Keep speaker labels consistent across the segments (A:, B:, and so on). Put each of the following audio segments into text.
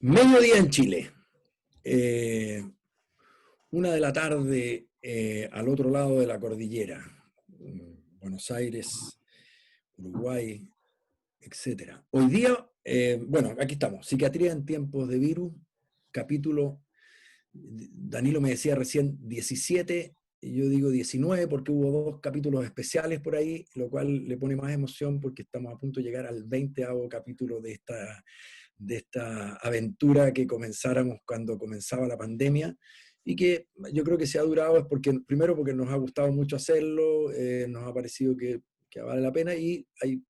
A: Mediodía en Chile. Eh, 1 de la tarde al otro lado de la cordillera. Buenos Aires, Uruguay, etcétera. Hoy día, bueno, aquí estamos. Psiquiatría en tiempos de virus, capítulo, Danilo me decía recién 17, y yo digo 19 porque hubo 2 capítulos especiales por ahí, lo cual le pone más emoción porque estamos a punto de llegar al 20º capítulo de esta aventura que comenzáramos cuando comenzaba la pandemia y que yo creo que se ha durado es porque, primero porque nos ha gustado mucho hacerlo, nos ha parecido que vale la pena y hay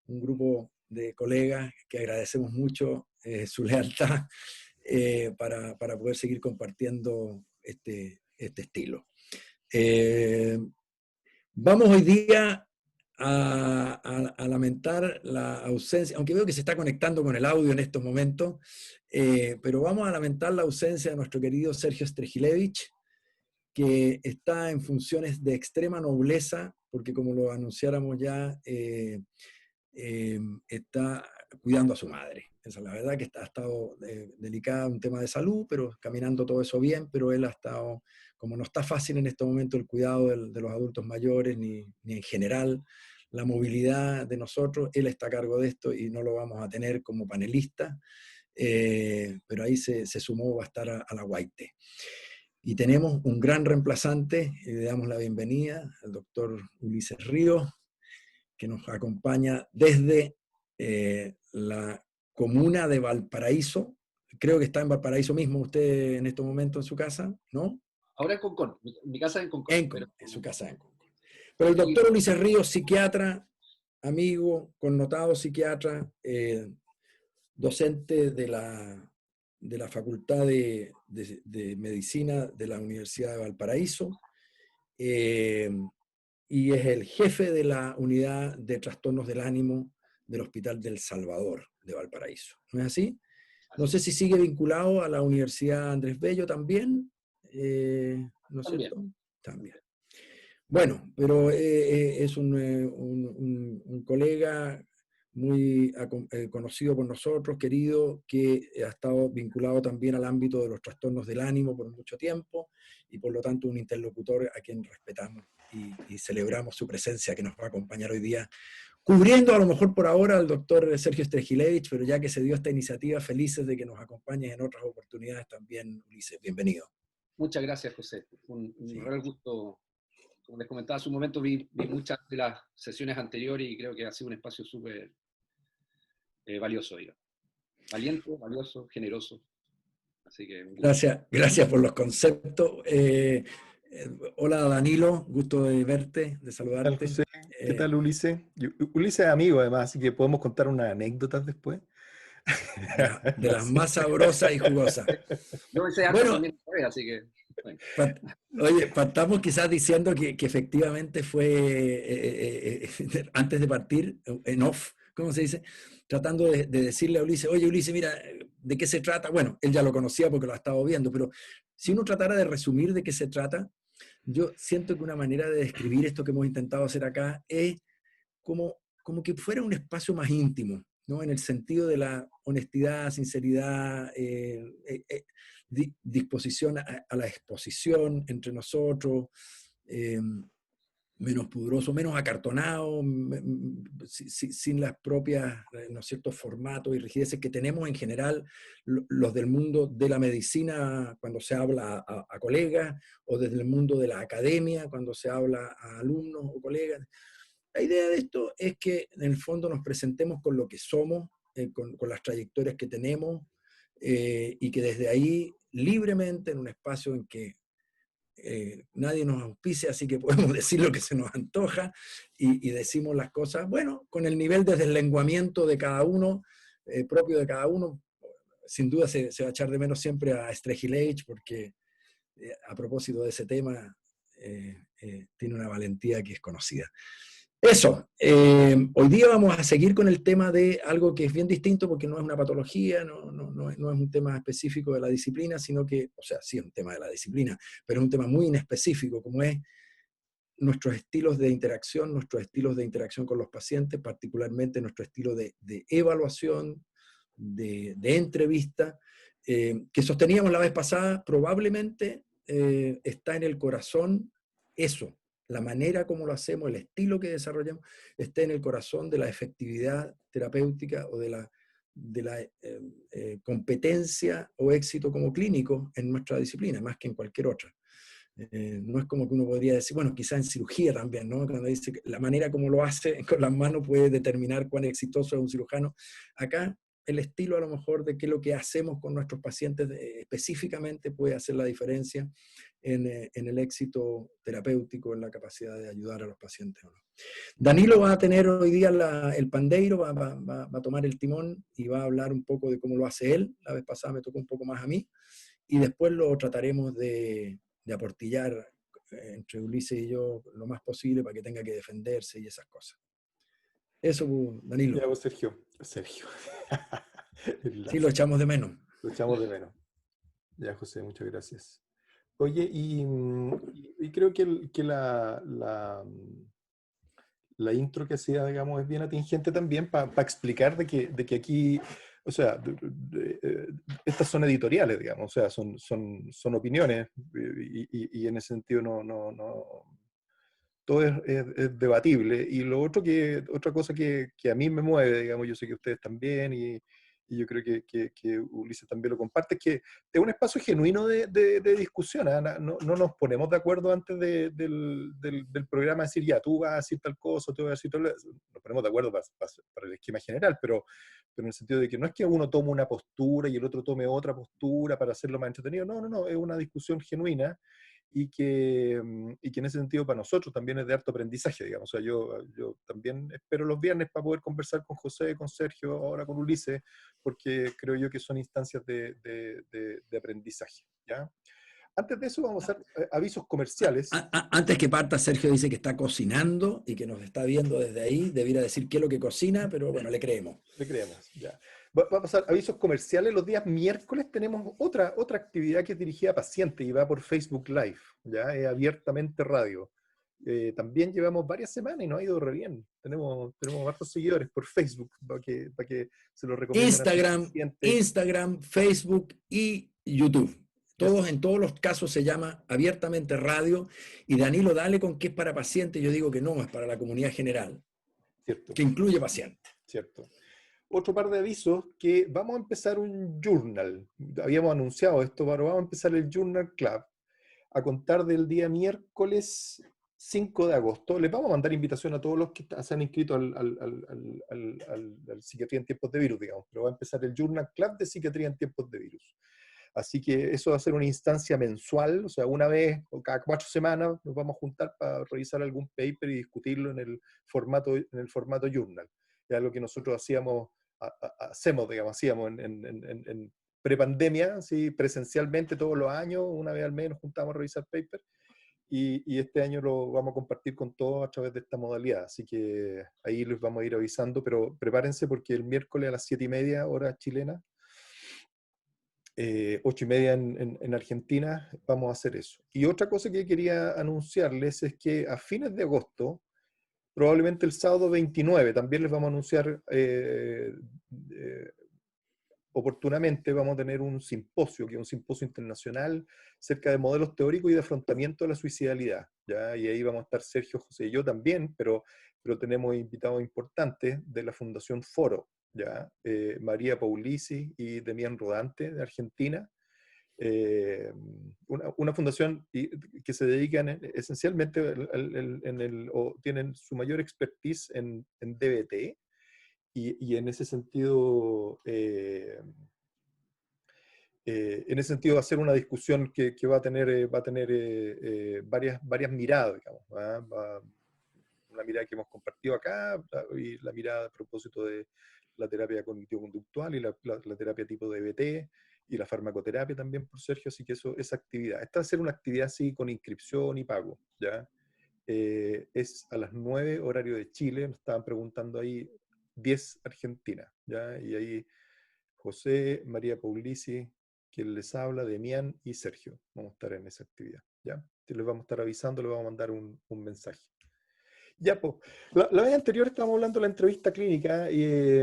A: un grupo de colegas que agradecemos mucho su lealtad para poder seguir compartiendo este estilo. Vamos hoy día a lamentar la ausencia, aunque veo que se está conectando con el audio en estos momentos, pero vamos a lamentar la ausencia de nuestro querido Sergio Strejilevich, que está en funciones de extrema nobleza, porque como lo anunciáramos ya, está cuidando a su madre. Esa es la verdad, que ha estado delicada, un tema de salud, pero caminando todo eso bien, pero él ha estado, como no está fácil en este momento el cuidado de los adultos mayores, ni en general la movilidad de nosotros, él está a cargo de esto y no lo vamos a tener como panelista, pero ahí se sumó, va a estar a la Guaite. Y tenemos un gran reemplazante, y le damos la bienvenida al doctor Ulises Ríos, que nos acompaña desde la comuna de Valparaíso. Creo que está en Valparaíso mismo usted en estos momentos en su casa, ¿no?
B: Ahora en Concón, mi casa es en Concón.
A: En su casa en Concón. Pero el doctor Ulises Ríos, psiquiatra, amigo, connotado psiquiatra, docente de la Facultad de Medicina de la Universidad de Valparaíso, y es el jefe de la unidad de trastornos del ánimo del Hospital del Salvador de Valparaíso. ¿No es así? No sé si sigue vinculado a la Universidad Andrés Bello también, ¿no es cierto? También. Bueno, pero es un colega muy conocido por nosotros, querido, que ha estado vinculado también al ámbito de los trastornos del ánimo por mucho tiempo y por lo tanto un interlocutor a quien respetamos y celebramos su presencia, que nos va a acompañar hoy día, cubriendo a lo mejor por ahora al doctor Sergio Strejilevich, pero ya que se dio esta iniciativa, felices de que nos acompañes en otras oportunidades también, Ulises. Bienvenido.
B: Muchas gracias, José. Un real gusto. Como les comentaba hace un momento, vi muchas de las sesiones anteriores y creo que ha sido un espacio súper valioso, digamos. Valiente, valioso, generoso. Así que
A: gracias por los conceptos. Hola Danilo, gusto de verte, de saludarte.
C: ¿Qué tal, José? ¿Qué tal, Ulises? Ulises es amigo además, así que podemos contar unas anécdotas después.
A: De las más sabrosas y jugosas.
B: Yo ese harto también, así que... Bueno.
A: Oye, partamos quizás diciendo que efectivamente fue, antes de partir, en off, ¿cómo se dice? Tratando de decirle a Ulises, oye Ulises, mira, ¿de qué se trata? Bueno, él ya lo conocía porque lo ha estado viendo, pero si uno tratara de resumir de qué se trata, yo siento que una manera de describir esto que hemos intentado hacer acá es como que fuera un espacio más íntimo, ¿no? En el sentido de la honestidad, sinceridad, disposición a la exposición entre nosotros, menos pudoroso, menos acartonado, sin las propias, ¿no es cierto?, formatos y rigideces que tenemos en general los del mundo de la medicina cuando se habla a colegas, o desde el mundo de la academia cuando se habla a alumnos o colegas. La idea de esto es que en el fondo nos presentemos con lo que somos, con las trayectorias que tenemos, y que desde ahí, libremente, en un espacio en que nadie nos auspicia, así que podemos decir lo que se nos antoja y decimos las cosas, bueno, con el nivel de deslenguamiento de cada uno, propio de cada uno. Sin duda se va a echar de menos siempre a Strejilevich porque a propósito de ese tema tiene una valentía que es conocida. Eso, hoy día vamos a seguir con el tema de algo que es bien distinto porque no es una patología, no es un tema específico de la disciplina, sino que, o sea, sí es un tema de la disciplina, pero es un tema muy inespecífico, como es nuestros estilos de interacción con los pacientes, particularmente nuestro estilo de evaluación, de entrevista, que sosteníamos la vez pasada, probablemente está en el corazón eso, la manera como lo hacemos, el estilo que desarrollamos, está en el corazón de la efectividad terapéutica o de la competencia o éxito como clínico en nuestra disciplina, más que en cualquier otra. No es como que uno podría decir, bueno, quizá en cirugía también, ¿no? Cuando dice que la manera como lo hace con las manos puede determinar cuán exitoso es un cirujano. Acá el estilo a lo mejor de qué es lo que hacemos con nuestros pacientes específicamente puede hacer la diferencia en el éxito terapéutico, en la capacidad de ayudar a los pacientes o no. Danilo va a tener hoy día el pandeiro, va a tomar el timón y va a hablar un poco de cómo lo hace él. La vez pasada me tocó un poco más a mí. Y después lo trataremos de aportillar entre Ulises y yo lo más posible para que tenga que defenderse y esas cosas. Eso, Danilo.
C: Ya, pues, Sergio. Sergio.
A: Sí, lo echamos de menos.
C: Lo echamos de menos. Ya, José, muchas gracias. Oye, y creo que la intro que hacía, digamos, es bien atingente también para explicar de que aquí, o sea, estas son editoriales, digamos, o sea, son opiniones y en ese sentido todo es debatible. Y lo otro otra cosa que a mí me mueve, digamos, yo sé que ustedes también y yo creo que Ulises también lo comparte, es que es un espacio genuino de discusión. ¿Eh? No nos ponemos de acuerdo antes del programa, decir, ya, tú vas a decir tal cosa, tú vas a decir tal cosa. Nos ponemos de acuerdo para el esquema general, pero en el sentido de que no es que uno tome una postura y el otro tome otra postura para hacerlo más entretenido. No, es una discusión genuina y que en ese sentido para nosotros también es de harto aprendizaje, digamos. O sea, yo también espero los viernes para poder conversar con José, con Sergio, ahora con Ulises, porque creo yo que son instancias de aprendizaje, ¿ya? Antes de eso vamos a hacer avisos comerciales.
A: Antes que parta, Sergio dice que está cocinando y que nos está viendo desde ahí. Debiera decir qué es lo que cocina, pero bueno, le creemos.
C: Le creemos, ya. Va a pasar avisos comerciales. Los días miércoles tenemos otra actividad que es dirigida a pacientes y va por Facebook Live, ya, es abiertamente radio. También llevamos varias semanas y nos ha ido re bien. Tenemos hartos seguidores por Facebook para que se lo recomienden a sus pacientes.
A: Instagram, Facebook y YouTube.
C: Yes.
A: En todos los casos se llama abiertamente radio. Y Danilo, dale con que es para pacientes. Yo digo que no, es para la comunidad general,
C: Cierto.
A: que incluye pacientes.
C: Cierto. Otro par de avisos, que vamos a empezar un journal. Habíamos anunciado esto, pero vamos a empezar el Journal Club a contar del día miércoles 5 de agosto. Les vamos a mandar invitación a todos los que se han inscrito al Psiquiatría en Tiempos de Virus, digamos, pero va a empezar el Journal Club de Psiquiatría en Tiempos de Virus. Así que eso va a ser una instancia mensual, o sea, una vez o cada 4 semanas nos vamos a juntar para revisar algún paper y discutirlo en el formato journal. Es algo que nosotros hacíamos en prepandemia, ¿sí? Presencialmente todos los años, una vez al mes nos juntamos a revisar paper, y este año lo vamos a compartir con todos a través de esta modalidad, así que ahí les vamos a ir avisando, pero prepárense porque el miércoles a las 7:30 hora chilena, 8:30 en Argentina, vamos a hacer eso. Y otra cosa que quería anunciarles es que a fines de agosto, probablemente el sábado 29, también les vamos a anunciar oportunamente, vamos a tener un simposio, que es un simposio internacional cerca de modelos teóricos y de afrontamiento de la suicidalidad, ¿ya? Y ahí vamos a estar Sergio, José y yo también, pero tenemos invitados importantes de la Fundación Foro, ¿ya? María Paulisi y Demián Rodante de Argentina, una fundación que se dedican esencialmente o tienen su mayor expertise en DBT, y en ese sentido va a ser una discusión que va a tener varias miradas, digamos, una mirada que hemos compartido acá, y la mirada a propósito de la terapia cognitivo-conductual y la terapia tipo DBT, y la farmacoterapia también por Sergio, así que esa actividad. Esta va a ser una actividad así con inscripción y pago, ¿ya? Es a las 9 horario de Chile, nos estaban preguntando ahí, 10 Argentina, ¿ya? Y ahí José, María Paulisi, quien les habla, Demián y Sergio. Vamos a estar en esa actividad, ¿ya? Les vamos a estar avisando, les vamos a mandar un mensaje. Ya, pues, la vez anterior estábamos hablando de la entrevista clínica y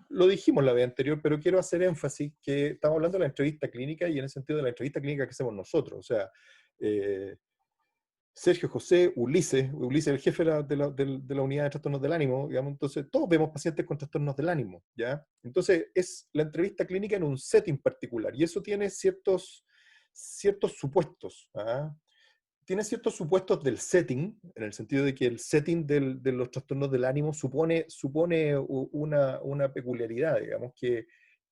C: lo dijimos la vez anterior, pero quiero hacer énfasis que estamos hablando de la entrevista clínica y en el sentido de la entrevista clínica que hacemos nosotros. O sea, eh, Sergio, José, Ulises, el jefe de la unidad de trastornos del ánimo, digamos, entonces todos vemos pacientes con trastornos del ánimo, ¿ya? Entonces es la entrevista clínica en un setting particular y eso tiene ciertos supuestos, ¿ah? Tiene ciertos supuestos del setting, en el sentido de que el setting de los trastornos del ánimo supone una peculiaridad, digamos, que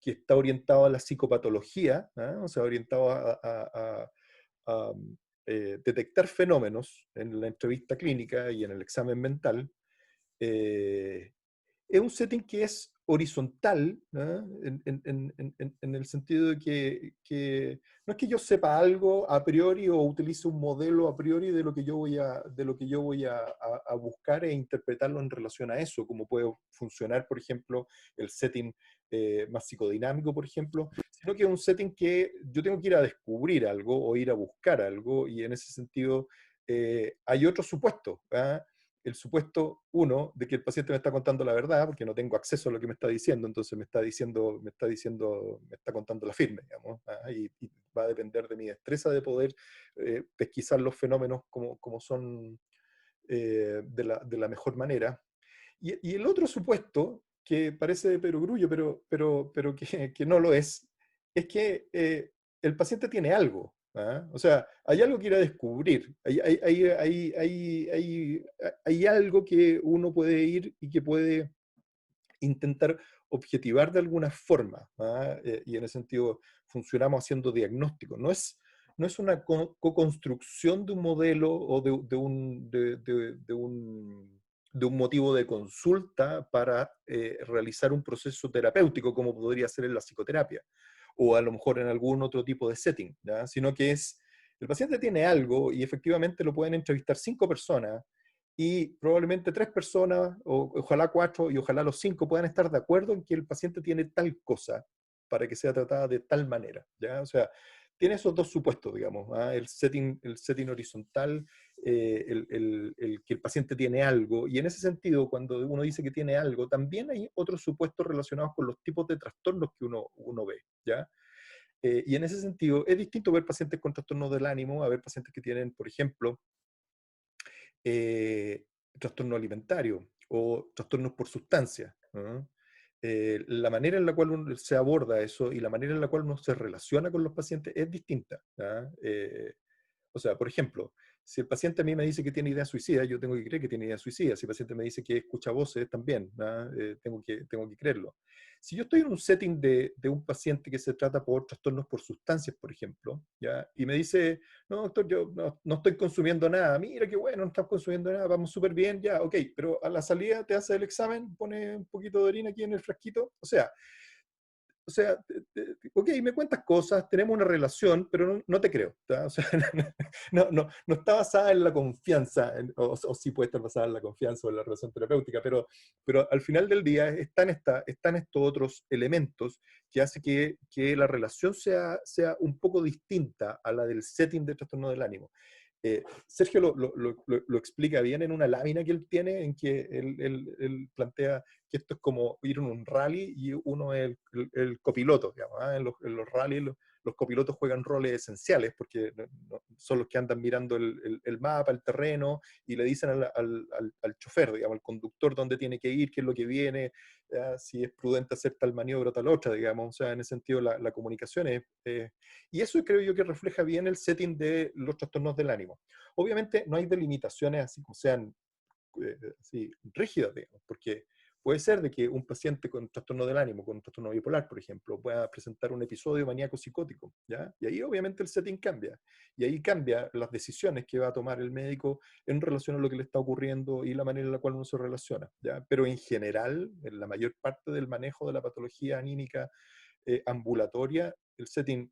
C: está orientado a la psicopatología, ¿ah? O sea, orientado a, detectar fenómenos en la entrevista clínica y en el examen mental. eh, es un setting que es horizontal, ¿no? En el sentido de que no es que yo sepa algo a priori o utilice un modelo a priori de lo que yo voy a buscar e interpretarlo en relación a eso, como puede funcionar, por ejemplo, el setting más psicodinámico, por ejemplo, sino que es un setting que yo tengo que ir a descubrir algo o ir a buscar algo, y en ese sentido hay otro supuesto, ¿ah? El supuesto, uno, de que el paciente me está contando la verdad, porque no tengo acceso a lo que me está diciendo, entonces me está contando la firme, digamos, ¿ah? Y va a depender de mi destreza de poder pesquisar los fenómenos como son de la mejor manera. Y el otro supuesto, que parece de perogrullo, pero que no lo es que el paciente tiene algo. ¿Ah? O sea, hay algo que ir a descubrir, hay algo que uno puede ir y que puede intentar objetivar de alguna forma, ¿ah? Y en ese sentido funcionamos haciendo diagnóstico. No es una co-construcción de un modelo o de un motivo de consulta para realizar un proceso terapéutico como podría ser en la psicoterapia o a lo mejor en algún otro tipo de setting, ¿ya? Sino que el paciente tiene algo y efectivamente lo pueden entrevistar 5 personas y probablemente 3 personas, o ojalá 4, y ojalá los 5 puedan estar de acuerdo en que el paciente tiene tal cosa para que sea tratada de tal manera, ¿ya? O sea, tiene esos dos supuestos, digamos, ¿ah? El setting horizontal, el que el paciente tiene algo, y en ese sentido, cuando uno dice que tiene algo, también hay otros supuestos relacionados con los tipos de trastornos que uno ve, ¿ya? Y en ese sentido, es distinto ver pacientes con trastornos del ánimo a ver pacientes que tienen, por ejemplo, eh, trastorno alimentario o trastornos por sustancia, ¿no? La manera en la cual uno se aborda eso y la manera en la cual uno se relaciona con los pacientes es distinta, ¿ya? O sea, por ejemplo, si el paciente a mí me dice que tiene idea suicida, yo tengo que creer que tiene idea suicida. Si el paciente me dice que escucha voces, también, ¿no? Tengo que creerlo. Si yo estoy en un setting de un paciente que se trata por trastornos por sustancias, por ejemplo, ¿ya? Y me dice, no, doctor, yo no estoy consumiendo nada. Mira, qué bueno, no estás consumiendo nada, vamos súper bien, ya, ok. Pero a la salida te hace el examen, pone un poquito de orina aquí en el frasquito. O sea, ok, me cuentas cosas, tenemos una relación, pero no te creo. ¿Tá? O sea, no está basada en la confianza, o sí puede estar basada en la confianza o en la relación terapéutica, pero al final del día están estos otros elementos que hace que la relación sea un poco distinta a la del setting de trastorno del ánimo. Sergio lo explica bien en una lámina que él tiene, en que él plantea que esto es como ir en un rally y uno es el copiloto, digamos, ¿ah? En los rallies los copilotos juegan roles esenciales porque son los que andan mirando el mapa, el terreno, y le dicen al chofer, digamos, al conductor dónde tiene que ir, qué es lo que viene, si es prudente hacer tal maniobra o tal otra, digamos. O sea, en ese sentido la comunicación y eso creo yo que refleja bien el setting de los trastornos del ánimo. Obviamente no hay delimitaciones así como sean así, rígidas, digamos, porque puede ser de que un paciente con trastorno del ánimo, con un trastorno bipolar, por ejemplo, pueda presentar un episodio maníaco psicótico, ¿ya? Y ahí obviamente el setting cambia, y ahí cambia las decisiones que va a tomar el médico en relación a lo que le está ocurriendo y la manera en la cual uno se relaciona, ¿ya? Pero en general, en la mayor parte del manejo de la patología anímica ambulatoria, el setting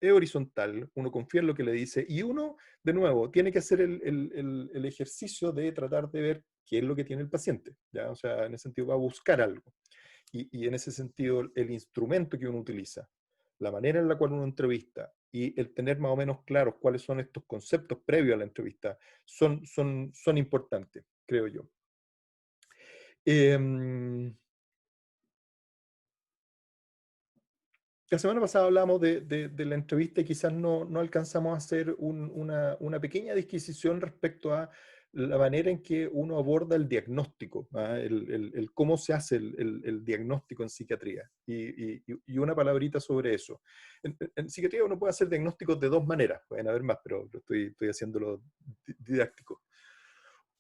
C: es horizontal, uno confía en lo que le dice y uno, de nuevo, tiene que hacer el ejercicio de tratar de ver qué es lo que tiene el paciente, ¿ya? O sea, en ese sentido va a buscar algo. Y en ese sentido, el instrumento que uno utiliza, la manera en la cual uno entrevista y el tener más o menos claros cuáles son estos conceptos previos a la entrevista son importantes, creo yo. la semana pasada hablamos de la entrevista y quizás no alcanzamos a hacer una pequeña disquisición respecto a la manera en que uno aborda el diagnóstico, ¿ah? El cómo se hace el diagnóstico en psiquiatría. Y una palabrita sobre eso. En psiquiatría uno puede hacer diagnósticos de dos maneras, pueden haber más, pero estoy haciéndolo didáctico.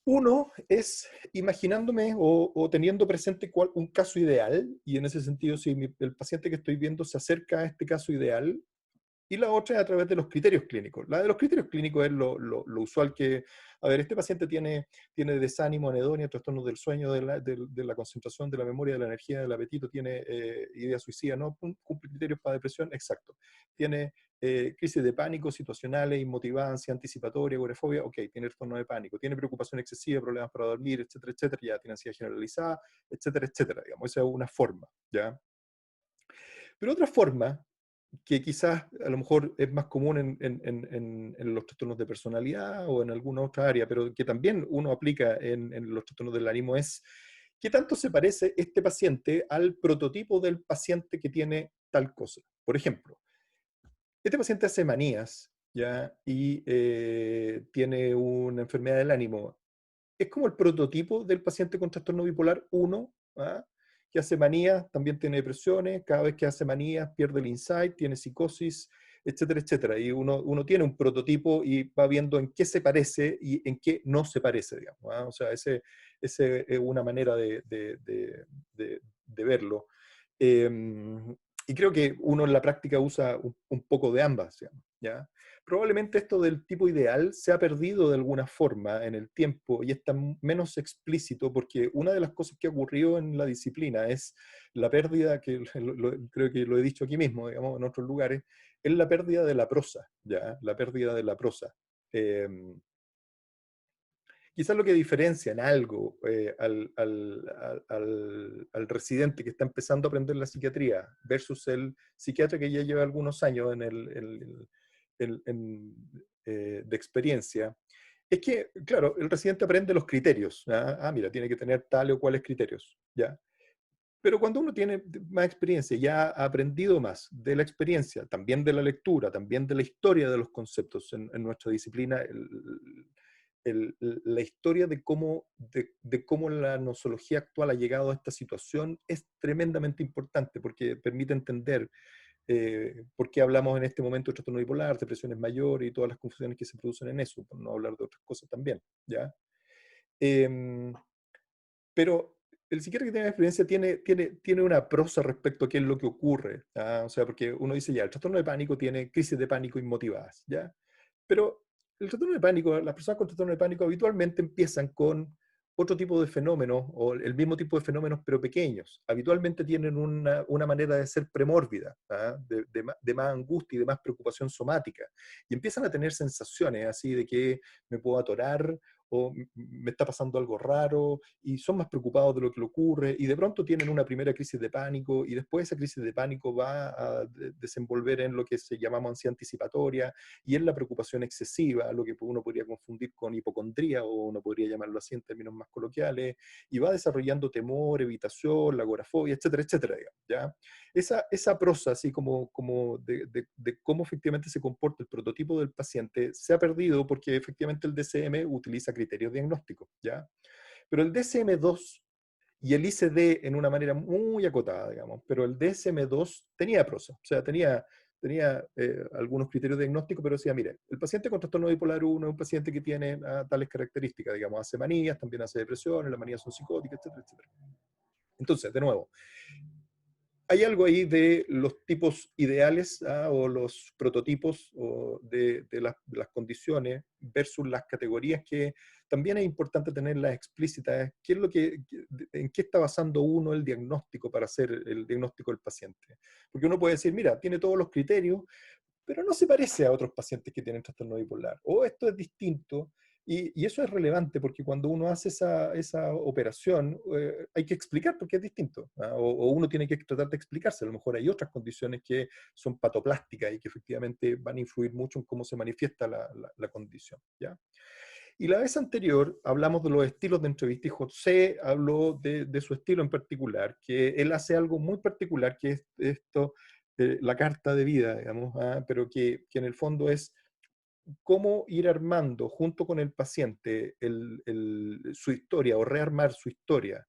C: Uno es imaginándome o teniendo presente un caso ideal, y en ese sentido, si el paciente que estoy viendo se acerca a este caso ideal, y la otra es a través de los criterios clínicos. La de los criterios clínicos es lo usual que, a ver, este paciente tiene desánimo, anedonia, trastornos del sueño, de la concentración, de la memoria, de la energía, del apetito, tiene idea suicida, ¿no? Cumple criterios para depresión, exacto. Tiene crisis de pánico, situacionales, inmotivadas, ansiedad anticipatoria, agorafobia, ok, tiene trastorno de pánico. Tiene preocupación excesiva, problemas para dormir, etcétera, etcétera, ya tiene ansiedad generalizada, etcétera, etcétera, digamos. Esa es una forma, ¿ya? Pero otra forma que quizás a lo mejor es más común en los trastornos de personalidad o en alguna otra área, pero que también uno aplica en los trastornos del ánimo, es qué tanto se parece este paciente al prototipo del paciente que tiene tal cosa. Por ejemplo, este paciente hace manías, ¿ya? Y tiene una enfermedad del ánimo. Es como el prototipo del paciente con trastorno bipolar 1, ¿ah? Que hace manías, también tiene depresiones, cada vez que hace manías pierde el insight, tiene psicosis, etcétera, etcétera. Y uno tiene un prototipo y va viendo en qué se parece y en qué no se parece, digamos, ¿ah? O sea, ese es una manera de verlo. Y creo que uno en la práctica usa un poco de ambas, digamos, ¿ya? Probablemente esto del tipo ideal se ha perdido de alguna forma en el tiempo y está menos explícito porque una de las cosas que ocurrió en la disciplina es la pérdida, que creo que lo he dicho aquí mismo, digamos, en otros lugares, es la pérdida de la prosa, ¿ya? La pérdida de la prosa. Eh, Quizás lo que diferencia en algo al residente que está empezando a aprender la psiquiatría versus el psiquiatra que ya lleva algunos años de experiencia, es que, claro, el residente aprende los criterios. ¿Ah? Mira, tiene que tener tales o cuales criterios, ¿ya? Pero cuando uno tiene más experiencia, ya ha aprendido más de la experiencia, también de la lectura, también de la historia de los conceptos en nuestra disciplina, la historia de cómo la nosología actual ha llegado a esta situación es tremendamente importante porque permite entender por qué hablamos en este momento de trastorno bipolar, depresiones mayores y todas las confusiones que se producen en eso, por no hablar de otras cosas también, ¿ya? Em, pero el psiquiatra que tiene experiencia tiene una prosa respecto a qué es lo que ocurre, ¿ya? O sea, porque uno dice ya, el trastorno de pánico tiene crisis de pánico inmotivadas, ¿ya? Pero el trastorno de pánico, las personas con trastorno de pánico habitualmente empiezan con otro tipo de fenómenos, o el mismo tipo de fenómenos, pero pequeños. Habitualmente tienen una manera de ser premórbida, ¿ah? De más angustia y de más preocupación somática. Y empiezan a tener sensaciones así de que me puedo atorar, o me está pasando algo raro, y son más preocupados de lo que le ocurre, y de pronto tienen una primera crisis de pánico, y después esa crisis de pánico va a desenvolver en lo que se llamamos ansiedad anticipatoria, y en la preocupación excesiva, lo que uno podría confundir con hipocondría, o uno podría llamarlo así en términos más coloquiales, y va desarrollando temor, evitación, la agorafobia, etcétera, etcétera, digamos, ¿ya? Esa prosa, así como de cómo efectivamente se comporta el prototipo del paciente, se ha perdido porque efectivamente el DSM utiliza criterios diagnósticos, ¿ya? Pero el DSM-2 y el ICD en una manera muy acotada, digamos, pero el DSM-2 tenía prosa, o sea, tenía algunos criterios diagnósticos, pero decía, mire, el paciente con trastorno bipolar 1 es un paciente que tiene tales características, digamos, hace manías, también hace depresiones, las manías son psicóticas, etcétera, etcétera. Entonces, de nuevo, hay algo ahí de los tipos ideales, o los prototipos o de las condiciones versus las categorías que también es importante tenerlas explícitas. ¿Qué es en qué está basando uno el diagnóstico para hacer el diagnóstico del paciente? Porque uno puede decir, mira, tiene todos los criterios, pero no se parece a otros pacientes que tienen trastorno bipolar. O esto es distinto. Y eso es relevante porque cuando uno hace esa operación, hay que explicar por qué es distinto. ¿Ah? O uno tiene que tratar de explicarse. A lo mejor hay otras condiciones que son patoplásticas y que efectivamente van a influir mucho en cómo se manifiesta la condición, ¿ya? Y la vez anterior hablamos de los estilos de entrevista y José habló de su estilo en particular, que él hace algo muy particular, que es esto la carta de vida, digamos, pero que en el fondo es cómo ir armando junto con el paciente su historia o rearmar su historia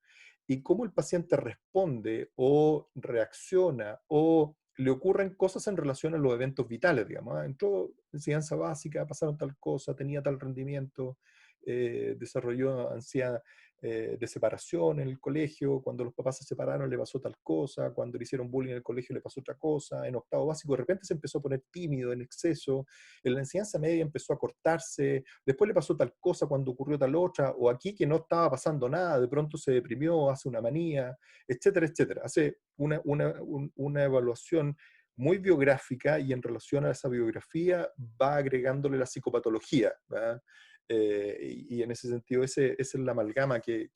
C: y cómo el paciente responde o reacciona o le ocurren cosas en relación a los eventos vitales, digamos. Entró enseñanza básica, pasaron tal cosa, tenía tal rendimiento, desarrolló ansiedad de separación en el colegio, cuando los papás se separaron le pasó tal cosa, cuando le hicieron bullying en el colegio le pasó otra cosa, en octavo básico de repente se empezó a poner tímido en exceso, en la enseñanza media empezó a cortarse, después le pasó tal cosa cuando ocurrió tal otra, o aquí que no estaba pasando nada, de pronto se deprimió, hace una manía, etcétera, etcétera. Hace una evaluación muy biográfica y en relación a esa biografía va agregándole la psicopatología, ¿verdad? Y en ese sentido, esa es la amalgama que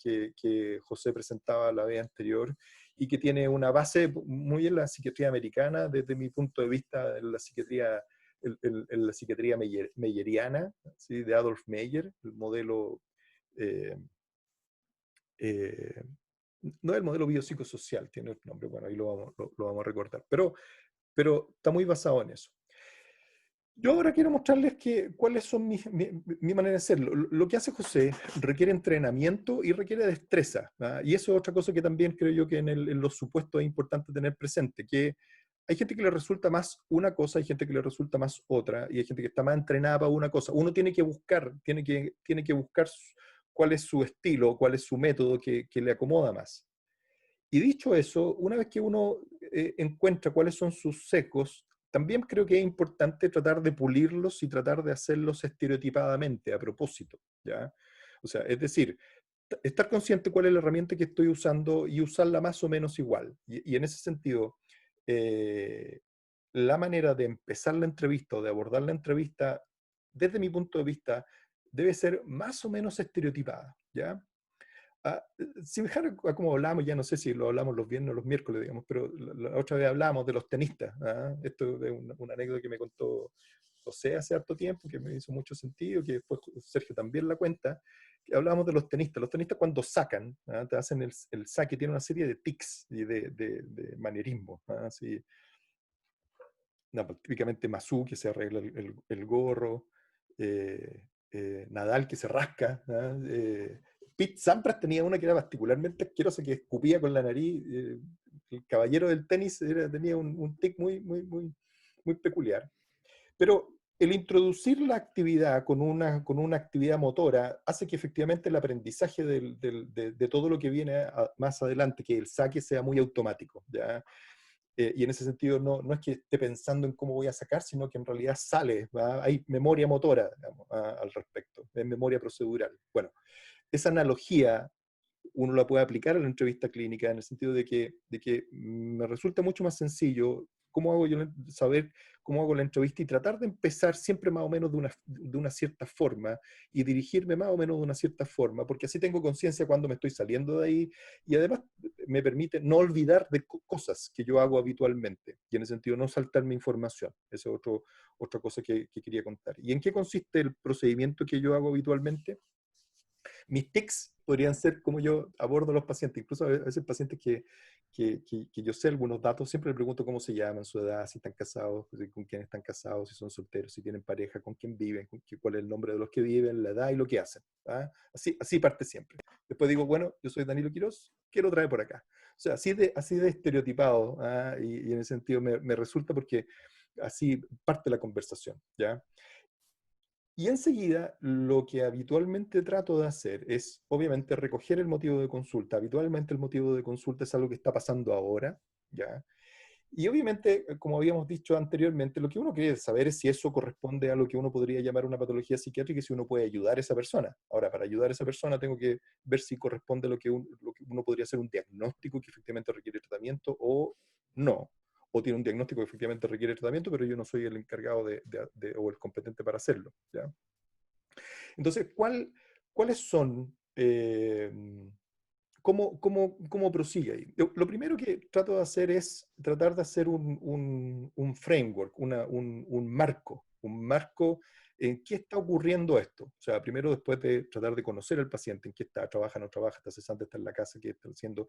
C: José presentaba la vez anterior y que tiene una base muy en la psiquiatría americana, desde mi punto de vista, en la psiquiatría, en la psiquiatría meyeriana, ¿sí? De Adolf Meyer, el modelo, eh, eh, no es el modelo biopsicosocial, tiene otro nombre, bueno, ahí lo vamos a recordar, pero está muy basado en eso. Yo ahora quiero mostrarles cuáles son mi manera de hacerlo. Lo que hace José requiere entrenamiento y requiere destreza, ¿verdad? Y eso es otra cosa que también creo yo que en los supuestos es importante tener presente, que hay gente que le resulta más una cosa, hay gente que le resulta más otra, y hay gente que está más entrenada para una cosa. Uno tiene que buscar, tiene que buscar cuál es su estilo, cuál es su método que le acomoda más. Y dicho eso, una vez que uno encuentra cuáles son sus secos, también creo que es importante tratar de pulirlos y tratar de hacerlos estereotipadamente, a propósito, ¿ya? O sea, es decir, estar consciente cuál es la herramienta que estoy usando y usarla más o menos igual. Y en ese sentido, eh, la manera de empezar la entrevista o de abordar la entrevista, desde mi punto de vista, debe ser más o menos estereotipada, ¿ya? Similar a como hablamos, ya no sé si lo hablamos los viernes o los miércoles, digamos, pero la otra vez hablamos de los tenistas. Esto es una anécdota que me contó José hace harto tiempo, que me hizo mucho sentido, que después Sergio también la cuenta, que hablábamos de los tenistas. Los tenistas cuando sacan, te hacen el saque, tienen una serie de tics y de manierismos. Así, no, pues, típicamente Mazú, que se arregla el gorro, Nadal, que se rasca, Pete Sampras tenía una que era particularmente asquerosa, que escupía con la nariz. El caballero del tenis tenía un tic muy peculiar. Pero el introducir la actividad con una actividad motora hace que efectivamente el aprendizaje de todo lo que viene más adelante, que el saque sea muy automático, ¿ya? Y en ese sentido no es que esté pensando en cómo voy a sacar, sino que en realidad sale, ¿va? Hay memoria motora, digamos, al respecto, es memoria procedural. Bueno, esa analogía uno la puede aplicar a la entrevista clínica en el sentido de que me resulta mucho más sencillo cómo hago yo saber cómo hago la entrevista y tratar de empezar siempre más o menos de una cierta forma y dirigirme más o menos de una cierta forma, porque así tengo conciencia cuando me estoy saliendo de ahí y además me permite no olvidar de cosas que yo hago habitualmente y en ese sentido no saltarme información. Esa es otra cosa que quería contar. ¿Y en qué consiste el procedimiento que yo hago habitualmente? Mis tics podrían ser como yo abordo a los pacientes, incluso a veces pacientes que yo sé algunos datos, siempre le pregunto cómo se llaman, su edad, si están casados, con quién están casados, si son solteros, si tienen pareja, con quién viven, cuál es el nombre de los que viven, la edad y lo que hacen. Así parte siempre. Después digo, bueno, yo soy Danilo Quiroz, ¿qué lo trae por acá? O sea, así de estereotipado, y en ese sentido me resulta porque así parte la conversación, ¿ya? Y enseguida, lo que habitualmente trato de hacer es, obviamente, recoger el motivo de consulta. Habitualmente el motivo de consulta es algo que está pasando ahora, ¿ya? Y obviamente, como habíamos dicho anteriormente, lo que uno quiere saber es si eso corresponde a lo que uno podría llamar una patología psiquiátrica y si uno puede ayudar a esa persona. Ahora, para ayudar a esa persona tengo que ver si corresponde a lo que uno podría ser un diagnóstico que efectivamente requiere tratamiento o no. O tiene un diagnóstico que efectivamente requiere tratamiento, pero yo no soy el encargado o el competente para hacerlo, ¿ya? Entonces, ¿cuáles son, cómo prosigue ahí? Lo primero que trato de hacer es tratar de hacer un framework, un marco ¿En qué está ocurriendo esto? O sea, primero después de tratar de conocer al paciente, en qué está, trabaja, no trabaja, está cesante, está en la casa, qué está haciendo,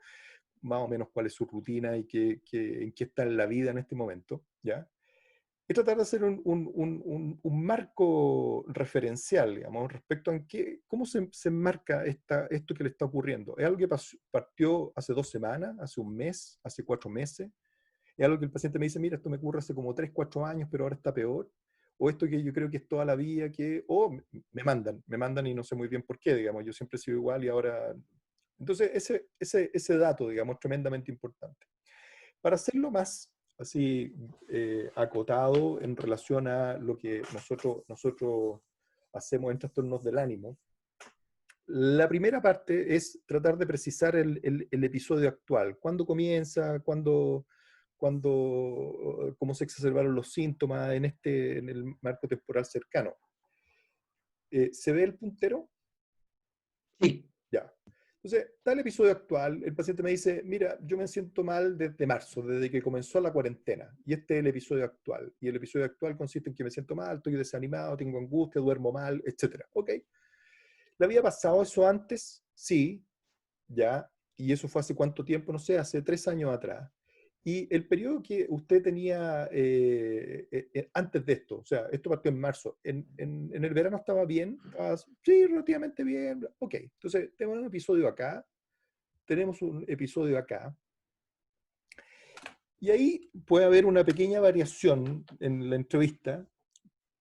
C: más o menos cuál es su rutina y en qué está en la vida en este momento, ¿ya? Y tratar de hacer un marco referencial, digamos, respecto a cómo se enmarca esto que le está ocurriendo. ¿Es algo que partió hace 2 semanas, hace un mes, hace 4 meses? ¿Es algo que el paciente me dice, mira, esto me ocurre hace como 3, 4 años, pero ahora está peor? ¿O esto que yo creo que es toda la vida, o me mandan y no sé muy bien por qué, digamos, yo siempre he sido igual y ahora... Entonces, ese dato, digamos, es tremendamente importante. Para hacerlo más así acotado en relación a lo que nosotros hacemos en trastornos del ánimo, la primera parte es tratar de precisar el episodio actual. ¿Cuándo comienza? ¿Cómo se exacerbaron los síntomas en el marco temporal cercano? ¿Se ve el puntero?
B: Sí.
C: Ya. Entonces, está el episodio actual, el paciente me dice, mira, yo me siento mal desde marzo, desde que comenzó la cuarentena, y este es el episodio actual. Y el episodio actual consiste en que me siento mal, estoy desanimado, tengo angustia, duermo mal, etc. Ok. ¿Le había pasado eso antes? Sí, ya. ¿Y eso fue hace cuánto tiempo? No sé, hace 3 años atrás. Y el periodo que usted tenía antes de esto, o sea, esto partió en marzo, en el verano estaba bien, estaba, sí, relativamente bien, ok. Entonces, tenemos un episodio acá, y ahí puede haber una pequeña variación en la entrevista,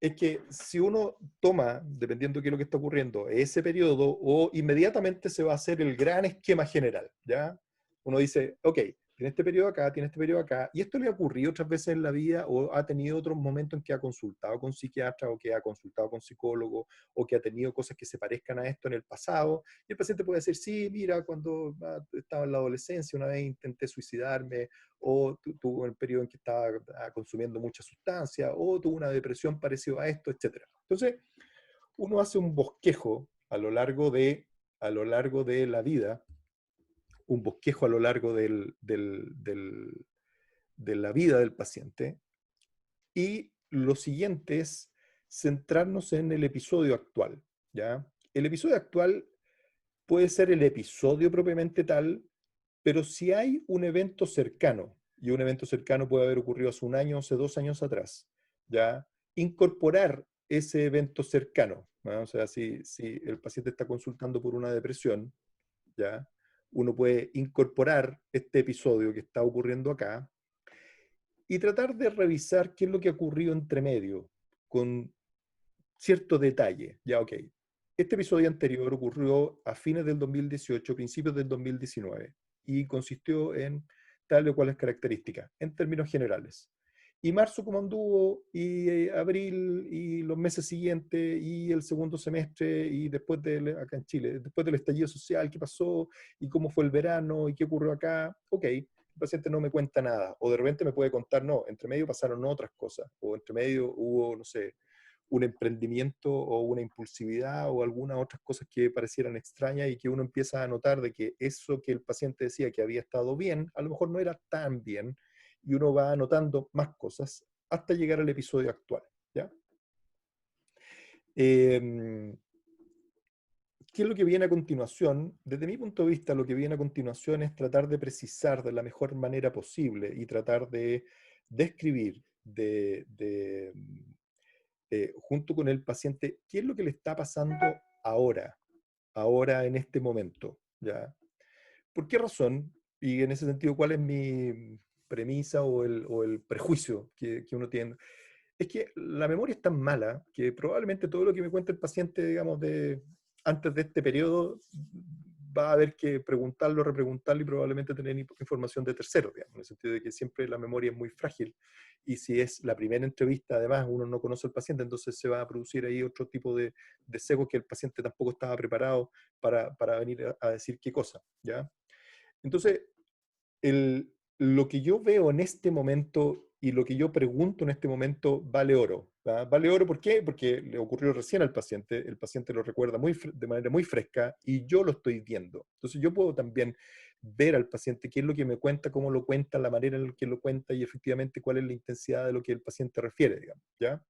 C: es que si uno toma, dependiendo de qué es lo que está ocurriendo, ese periodo, o inmediatamente se va a hacer el gran esquema general, ¿ya? Uno dice, ok, tiene este periodo acá, tiene este periodo acá, y esto le ha ocurrido otras veces en la vida, o ha tenido otros momentos en que ha consultado con psiquiatra, o que ha consultado con psicólogo, o que ha tenido cosas que se parezcan a esto en el pasado, y el paciente puede decir, sí, mira, cuando estaba en la adolescencia, una vez intenté suicidarme, o tuvo el periodo en que estaba consumiendo mucha sustancia, o tuvo una depresión parecida a esto, etc. Entonces, uno hace un bosquejo a lo largo de la vida, un bosquejo a lo largo de la vida del paciente, y lo siguiente es centrarnos en el episodio actual, ¿ya? El episodio actual puede ser el episodio propiamente tal, pero si hay un evento cercano, y un evento cercano puede haber ocurrido hace 1 año, hace 2 años atrás, ¿ya? Incorporar ese evento cercano, ¿no? O sea, si el paciente está consultando por una depresión, ¿ya? Uno puede incorporar este episodio que está ocurriendo acá y tratar de revisar qué es lo que ha ocurrido entre medio, con cierto detalle. Ya, ok. Este episodio anterior ocurrió a fines del 2018, principios del 2019, y consistió en tal o cuales características, en términos generales. Y marzo como anduvo, y abril, y los meses siguientes, y el segundo semestre, y después acá en Chile, después del estallido social, qué pasó, y cómo fue el verano, y qué ocurrió acá. Ok, el paciente no me cuenta nada, o de repente me puede contar, no, entre medio pasaron otras cosas, o entre medio hubo, no sé, un emprendimiento o una impulsividad o algunas otras cosas que parecieran extrañas y que uno empieza a notar de que eso que el paciente decía que había estado bien, a lo mejor no era tan bien, y uno va anotando más cosas hasta llegar al episodio actual, ¿ya? ¿Qué es lo que viene a continuación? Desde mi punto de vista, lo que viene a continuación es tratar de precisar de la mejor manera posible y tratar de describir, junto con el paciente, qué es lo que le está pasando ahora en este momento, ¿ya? ¿Por qué razón? Y en ese sentido, ¿cuál es mi premisa o el prejuicio que uno tiene? Es que la memoria es tan mala que probablemente todo lo que me cuenta el paciente, digamos, antes de este periodo, va a haber que preguntarlo, repreguntarlo y probablemente tener información de terceros, digamos, en el sentido de que siempre la memoria es muy frágil. Y si es la primera entrevista, además, uno no conoce al paciente, entonces se va a producir ahí otro tipo de sesgo que el paciente tampoco estaba preparado para venir a decir qué cosa, ¿ya? Entonces, lo que yo veo en este momento y lo que yo pregunto en este momento vale oro. ¿Va? Vale oro, ¿por qué? Porque le ocurrió recién al paciente, el paciente lo recuerda de manera muy fresca y yo lo estoy viendo. Entonces yo puedo también ver al paciente qué es lo que me cuenta, cómo lo cuenta, la manera en la que lo cuenta y efectivamente cuál es la intensidad de lo que el paciente refiere, digamos, ¿ya?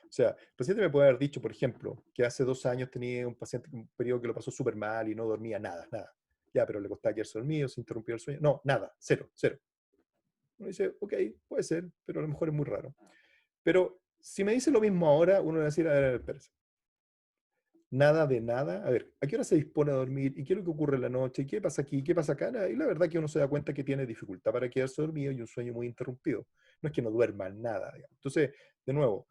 C: O sea, el paciente me puede haber dicho, por ejemplo, que hace 2 años tenía un paciente un periodo que lo pasó súper mal y no dormía nada, nada. Ya, pero le costaba quedarse dormido, se interrumpió el sueño. No, nada, cero, cero. Uno dice, ok, puede ser, pero a lo mejor es muy raro. Pero si me dice lo mismo ahora, uno le va a decir, a ver, espérese. Nada de nada. A ver, ¿a qué hora se dispone a dormir? ¿Y qué es lo que ocurre en la noche? ¿Y qué pasa aquí? ¿Qué pasa acá? Y la verdad que uno se da cuenta que tiene dificultad para quedarse dormido y un sueño muy interrumpido. No es que no duerma nada, digamos. Entonces, de nuevo,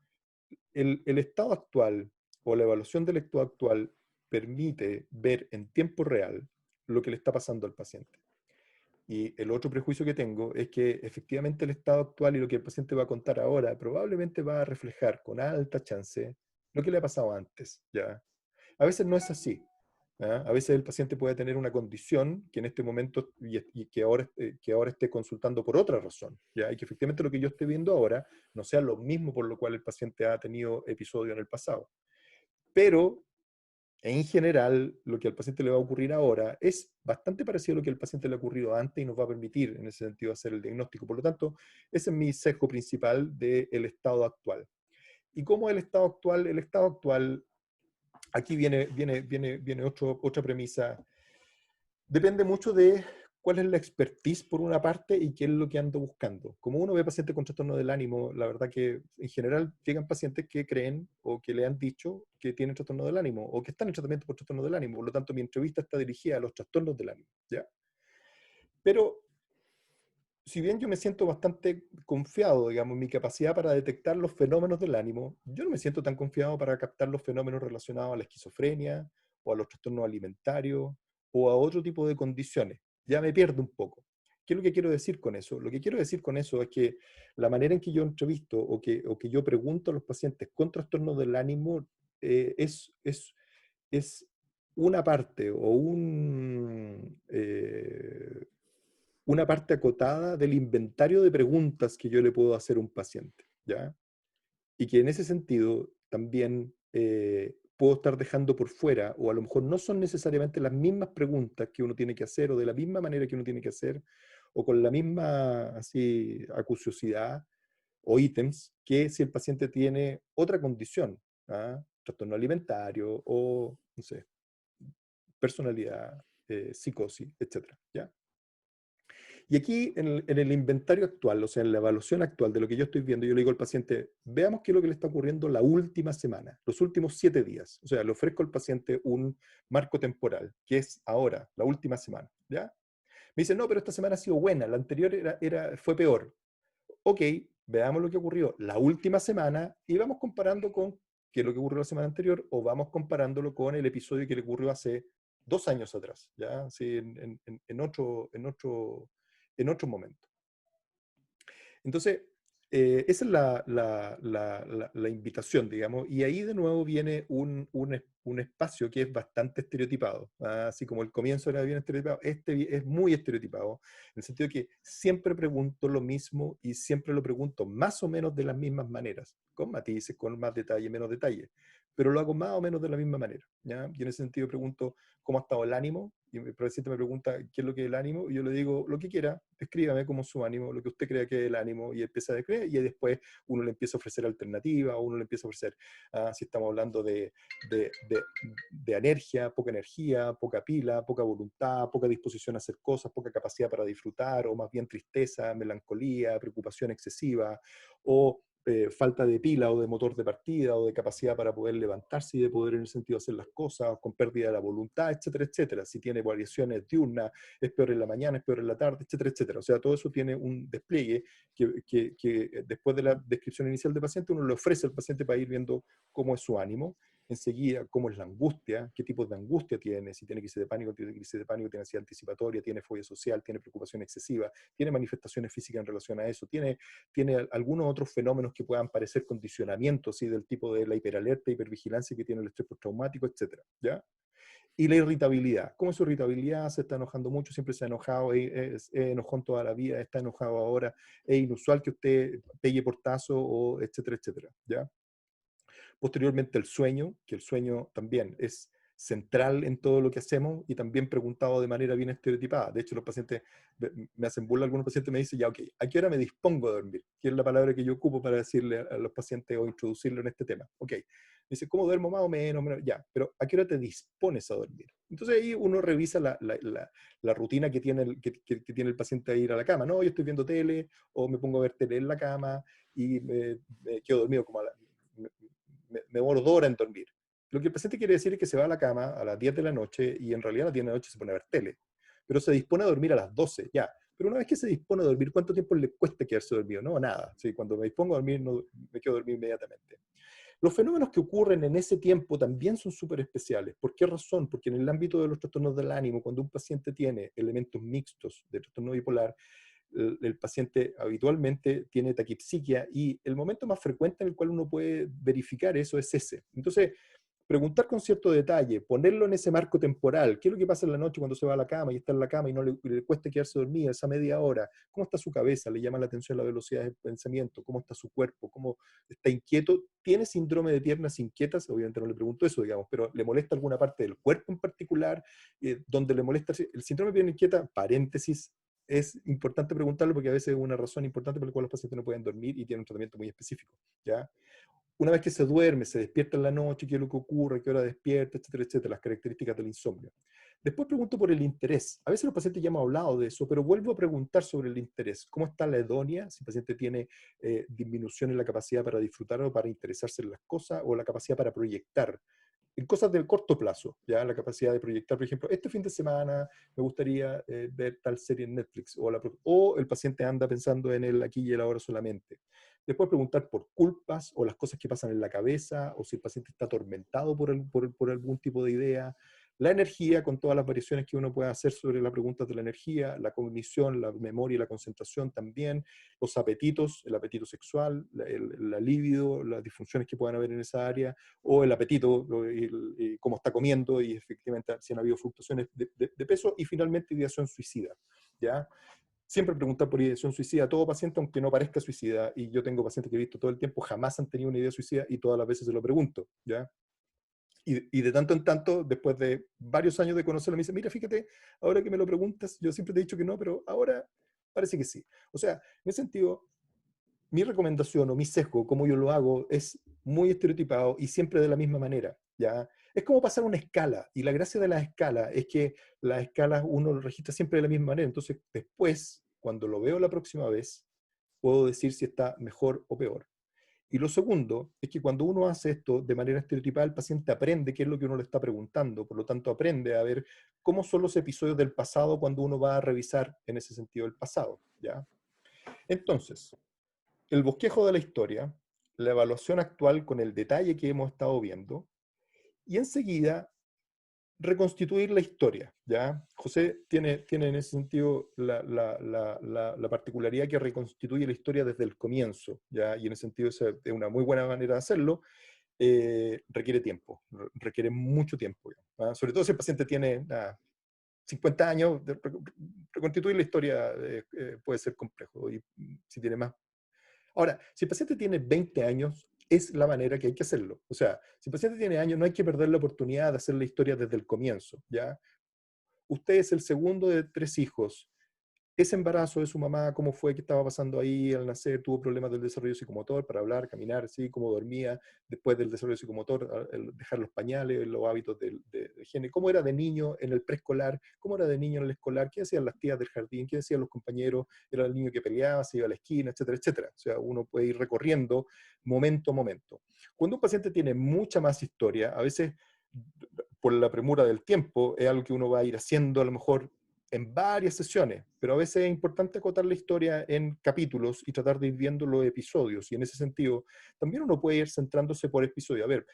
C: el estado actual o la evaluación del estado actual permite ver en tiempo real lo que le está pasando al paciente. Y el otro prejuicio que tengo es que efectivamente el estado actual y lo que el paciente va a contar ahora probablemente va a reflejar con alta chance lo que le ha pasado antes, ¿ya? A veces no es así. ¿Ah? A veces el paciente puede tener una condición que en este momento y que ahora esté consultando por otra razón, ¿ya? Y que efectivamente lo que yo estoy viendo ahora no sea lo mismo por lo cual el paciente ha tenido episodio en el pasado. Pero en general, lo que al paciente le va a ocurrir ahora es bastante parecido a lo que al paciente le ha ocurrido antes y nos va a permitir en ese sentido hacer el diagnóstico. Por lo tanto, ese es mi sesgo principal del estado actual. ¿Y cómo el estado actual? El estado actual, aquí viene otra premisa. Depende mucho de cuál es la expertise por una parte y qué es lo que ando buscando. Como uno ve pacientes con trastorno del ánimo, la verdad que en general llegan pacientes que creen o que le han dicho que tienen trastorno del ánimo o que están en tratamiento por trastorno del ánimo. Por lo tanto, mi entrevista está dirigida a los trastornos del ánimo, ¿ya? Pero si bien yo me siento bastante confiado, digamos, en mi capacidad para detectar los fenómenos del ánimo, yo no me siento tan confiado para captar los fenómenos relacionados a la esquizofrenia o a los trastornos alimentarios o a otro tipo de condiciones. Ya me pierdo un poco. ¿Qué es lo que quiero decir con eso? Lo que quiero decir con eso es que la manera en que yo entrevisto o que yo pregunto a los pacientes con trastornos del ánimo es una parte o una parte acotada del inventario de preguntas que yo le puedo hacer a un paciente, ¿ya? Y que en ese sentido también puedo estar dejando por fuera, o a lo mejor no son necesariamente las mismas preguntas que uno tiene que hacer, o de la misma manera que uno tiene que hacer, o con la misma así acuciosidad o ítems, que si el paciente tiene otra condición, ¿ah? Trastorno alimentario, o, no sé, personalidad, psicosis, etcétera, ¿ya? Y aquí, en el inventario actual, o sea, en la evaluación actual de lo que yo estoy viendo, yo le digo al paciente, veamos qué es lo que le está ocurriendo la última semana, los últimos 7 días. O sea, le ofrezco al paciente un marco temporal, que es ahora, la última semana, ¿ya? Me dice, no, pero esta semana ha sido buena, la anterior fue peor. Ok, veamos lo que ocurrió la última semana y vamos comparando con qué es lo que ocurrió la semana anterior o vamos comparándolo con el episodio que le ocurrió hace 2 años atrás, ¿ya? Sí, en otro momento. Entonces, esa es la invitación, digamos, y ahí de nuevo viene un espacio que es bastante estereotipado, ¿ah? Así como el comienzo era bien estereotipado, este es muy estereotipado, en el sentido de que siempre pregunto lo mismo y siempre lo pregunto más o menos de las mismas maneras, con matices, con más detalle, menos detalle, pero lo hago más o menos de la misma manera, ¿ya? Y en ese sentido pregunto cómo ha estado el ánimo, y el paciente me pregunta qué es lo que es el ánimo, y yo le digo lo que quiera, escríbame cómo es su ánimo, lo que usted crea que es el ánimo, y empieza a describir, y después uno le empieza a ofrecer alternativas, o uno le empieza a ofrecer, si estamos hablando de energía, poca pila, poca voluntad, poca disposición a hacer cosas, poca capacidad para disfrutar, o más bien tristeza, melancolía, preocupación excesiva, o falta de pila o de motor de partida o de capacidad para poder levantarse y de poder en el sentido hacer las cosas, con pérdida de la voluntad, etcétera, etcétera. Si tiene variaciones diurnas, es peor en la mañana, es peor en la tarde, etcétera, etcétera. O sea, todo eso tiene un despliegue que después de la descripción inicial del paciente, uno le ofrece al paciente para ir viendo cómo es su ánimo, enseguida cómo es la angustia, qué tipo de angustia tiene, si tiene crisis de pánico, tiene crisis de pánico, tiene ansiedad anticipatoria, tiene fobia social, tiene preocupación excesiva, tiene manifestaciones físicas en relación a eso, tiene algunos otros fenómenos que puedan parecer condicionamientos, ¿sí? Del tipo de la hiperalerta, hipervigilancia que tiene el estrés postraumático, etcétera, ¿ya? Y la irritabilidad. ¿Cómo es su irritabilidad? Se está enojando mucho, siempre se ha enojado, es enojón toda la vida, está enojado ahora, es inusual que usted pegue portazo, o etcétera, etcétera, ¿ya? Posteriormente el sueño, que el sueño también es central en todo lo que hacemos y también preguntado de manera bien estereotipada. De hecho, los pacientes me hacen burla, algunos pacientes me dicen, ya, ok, ¿a qué hora me dispongo a dormir? Que es la palabra que yo ocupo para decirle a los pacientes o introducirlo en este tema. Ok, me dice, ¿cómo duermo más o menos? Ya, pero ¿a qué hora te dispones a dormir? Entonces ahí uno revisa la rutina que tiene, que tiene el paciente a ir a la cama. No, yo estoy viendo tele o me pongo a ver tele en la cama y me quedo dormido como me demoro 2 horas en dormir. Lo que el paciente quiere decir es que se va a la cama a las 10 de la noche y en realidad a las 10 de la noche se pone a ver tele. Pero se dispone a dormir a las 12, ya. Pero una vez que se dispone a dormir, ¿cuánto tiempo le cuesta quedarse dormido? No, nada. Sí, cuando me dispongo a dormir, no, me quedo dormido inmediatamente. Los fenómenos que ocurren en ese tiempo también son súper especiales. ¿Por qué razón? Porque en el ámbito de los trastornos del ánimo, cuando un paciente tiene elementos mixtos de trastorno bipolar, el paciente habitualmente tiene taquipsiquia y el momento más frecuente en el cual uno puede verificar eso es ese. Entonces, preguntar con cierto detalle, ponerlo en ese marco temporal, qué es lo que pasa en la noche cuando se va a la cama y está en la cama y no le cuesta quedarse dormida esa media hora, cómo está su cabeza, le llama la atención la velocidad del pensamiento, cómo está su cuerpo, cómo está inquieto, tiene síndrome de piernas inquietas, obviamente no le pregunto eso, digamos, pero le molesta alguna parte del cuerpo en particular, donde le molesta el síndrome de pierna inquieta, paréntesis, es importante preguntarlo porque a veces es una razón importante por la cual los pacientes no pueden dormir y tienen un tratamiento muy específico, ¿ya? Una vez que se duerme, se despierta en la noche, qué es lo que ocurre, qué hora despierta, etcétera, etcétera, las características del insomnio. Después pregunto por el interés. A veces los pacientes ya hemos hablado de eso, pero vuelvo a preguntar sobre el interés. ¿Cómo está la hedonia? Si el paciente tiene disminución en la capacidad para disfrutar o para interesarse en las cosas, o la capacidad para proyectar en cosas del corto plazo, ya la capacidad de proyectar, por ejemplo, este fin de semana me gustaría ver tal serie en Netflix, o el paciente anda pensando en el aquí y el ahora solamente. Después preguntar por culpas o las cosas que pasan en la cabeza, o si el paciente está atormentado por algún tipo de idea. La energía, con todas las variaciones que uno puede hacer sobre la pregunta de la energía, la cognición, la memoria y la concentración también, los apetitos, el apetito sexual, la libido, las disfunciones que puedan haber en esa área, o el apetito, y cómo está comiendo, y efectivamente si han habido fluctuaciones de peso, y finalmente ideación suicida, ¿ya? Siempre preguntar por ideación suicida a todo paciente, aunque no parezca suicida, y yo tengo pacientes que he visto todo el tiempo, jamás han tenido una idea suicida, y todas las veces se lo pregunto, ¿ya? Y de tanto en tanto, después de varios años de conocerlo, me dice, mira, fíjate, ahora que me lo preguntas, yo siempre te he dicho que no, pero ahora parece que sí. O sea, en ese sentido, mi recomendación o mi sesgo, como yo lo hago, es muy estereotipado y siempre de la misma manera, ¿ya? Es como pasar una escala, y la gracia de la escala es que las escalas uno lo registra siempre de la misma manera, entonces después, cuando lo veo la próxima vez, puedo decir si está mejor o peor. Y lo segundo es que cuando uno hace esto de manera estereotipada, el paciente aprende qué es lo que uno le está preguntando, por lo tanto aprende a ver cómo son los episodios del pasado cuando uno va a revisar en ese sentido el pasado, ¿ya? Entonces, el bosquejo de la historia, la evaluación actual con el detalle que hemos estado viendo, y enseguida reconstituir la historia, ¿ya? José tiene en ese sentido la particularidad que reconstituye la historia desde el comienzo, ¿ya? Y en ese sentido es una muy buena manera de hacerlo. Requiere tiempo, requiere mucho tiempo, ¿ya? Sobre todo si el paciente tiene 50 años, reconstituir la historia puede ser complejo, y si tiene más. Ahora, si el paciente tiene 20 años, es la manera que hay que hacerlo. O sea, si el paciente tiene años, no hay que perder la oportunidad de hacer la historia desde el comienzo, ¿ya? Usted es el segundo de 3 hijos. Ese embarazo de su mamá, ¿cómo fue? ¿Qué estaba pasando ahí al nacer? ¿Tuvo problemas del desarrollo psicomotor para hablar, caminar, sí? ¿Cómo dormía después del desarrollo psicomotor? Dejar los pañales, los hábitos de higiene. ¿Cómo era de niño en el preescolar? ¿Cómo era de niño en el escolar? ¿Qué hacían las tías del jardín? ¿Qué decían los compañeros? ¿Era el niño que peleaba, se iba a la esquina, etcétera, etcétera? O sea, uno puede ir recorriendo momento a momento. Cuando un paciente tiene mucha más historia, a veces por la premura del tiempo, es algo que uno va a ir haciendo a lo mejor en varias sesiones, pero a veces es importante acotar la historia en capítulos y tratar de ir viendo los episodios, y en ese sentido también uno puede ir centrándose por episodio. A ver,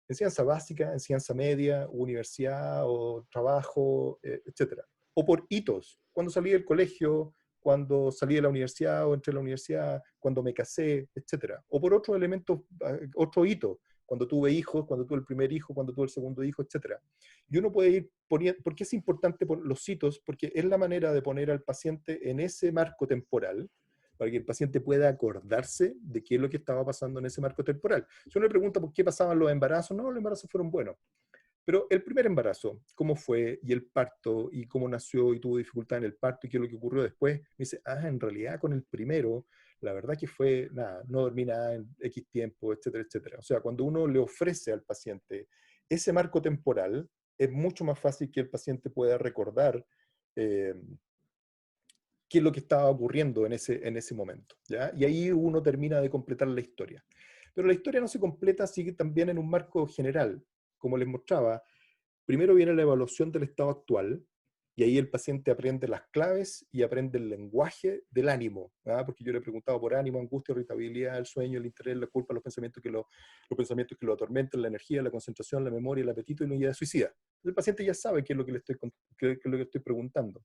C: enseñanza básica, enseñanza media, universidad o trabajo, etcétera. O por hitos, cuando salí del colegio, cuando salí de la universidad o entré a la universidad, cuando me casé, etcétera. O por otros elementos, otro hito, cuando tuve hijos, cuando tuve el primer hijo, cuando tuve el segundo hijo, etcétera. Y uno puede ir poniendo, ¿por qué es importante por los hitos? Porque es la manera de poner al paciente en ese marco temporal, para que el paciente pueda acordarse de qué es lo que estaba pasando en ese marco temporal. Si uno le pregunta por qué pasaban los embarazos, no, los embarazos fueron buenos. Pero el primer embarazo, cómo fue, y el parto, y cómo nació, y tuvo dificultad en el parto, y qué es lo que ocurrió después, me dice, en realidad con el primero, la verdad que fue, nada, no dormí nada en X tiempo, etcétera, etcétera. O sea, cuando uno le ofrece al paciente ese marco temporal, es mucho más fácil que el paciente pueda recordar eh, qué es lo que estaba ocurriendo en ese momento, ¿ya? Y ahí uno termina de completar la historia. Pero la historia no se completa, sigue también en un marco general. Como les mostraba, primero viene la evaluación del estado actual, y ahí el paciente aprende las claves y aprende el lenguaje del ánimo, ¿ah? Porque yo le he preguntado por ánimo, angustia, irritabilidad, el sueño, el interés, la culpa, los pensamientos que lo atormentan, la energía, la concentración, la memoria, el apetito y la idea suicida. El paciente ya sabe qué es lo que le estoy, qué es lo que estoy preguntando.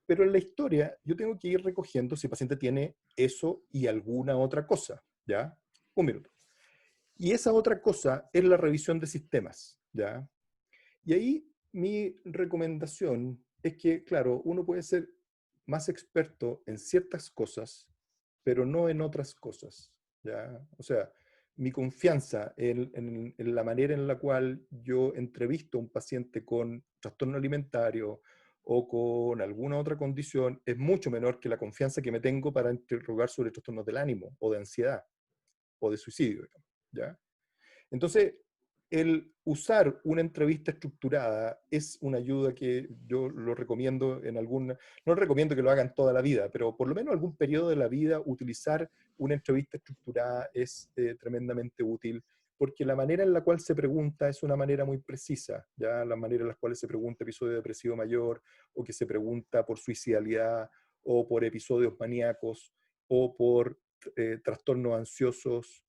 C: Pero en la historia yo tengo que ir recogiendo si el paciente tiene eso y alguna otra cosa, ¿ya? Un minuto. Y esa otra cosa es la revisión de sistemas, ¿ya? Y ahí mi recomendación es que, claro, uno puede ser más experto en ciertas cosas, pero no en otras cosas, ¿ya? O sea, mi confianza en la manera en la cual yo entrevisto a un paciente con trastorno alimentario o con alguna otra condición es mucho menor que la confianza que me tengo para interrogar sobre trastornos del ánimo o de ansiedad o de suicidio, digamos, ¿ya? Entonces, el usar una entrevista estructurada es una ayuda que yo lo recomiendo en alguna, no recomiendo que lo hagan toda la vida, pero por lo menos algún periodo de la vida utilizar una entrevista estructurada es tremendamente útil, porque la manera en la cual se pregunta es una manera muy precisa, ya la manera en la cual se pregunta episodio depresivo mayor, o que se pregunta por suicidalidad, o por episodios maníacos, o por trastornos ansiosos,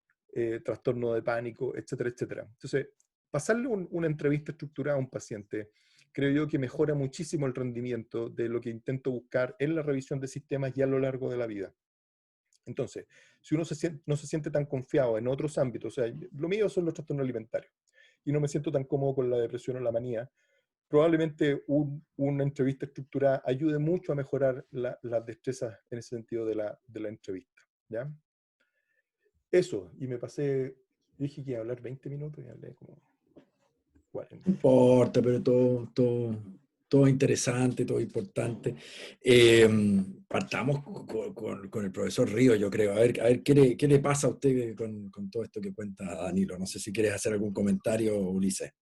C: trastorno de pánico, etcétera, etcétera. Entonces, pasarle una entrevista estructurada a un paciente, creo yo que mejora muchísimo el rendimiento de lo que intento buscar en la revisión de sistemas y a lo largo de la vida. Entonces, si uno no se siente tan confiado en otros ámbitos, o sea, lo mío son los trastornos alimentarios, y no me siento tan cómodo con la depresión o la manía, probablemente una entrevista estructurada ayude mucho a mejorar las destrezas en ese sentido de la entrevista, ¿ya? Eso, y me pasé, dije que iba a hablar 20 minutos y hablé como 40.
A: No importa, pero todo interesante, todo importante. Partamos con el profesor Río, yo creo. A ver qué le pasa a usted con todo esto que cuenta Danilo. No sé si quieres hacer algún comentario, Ulises.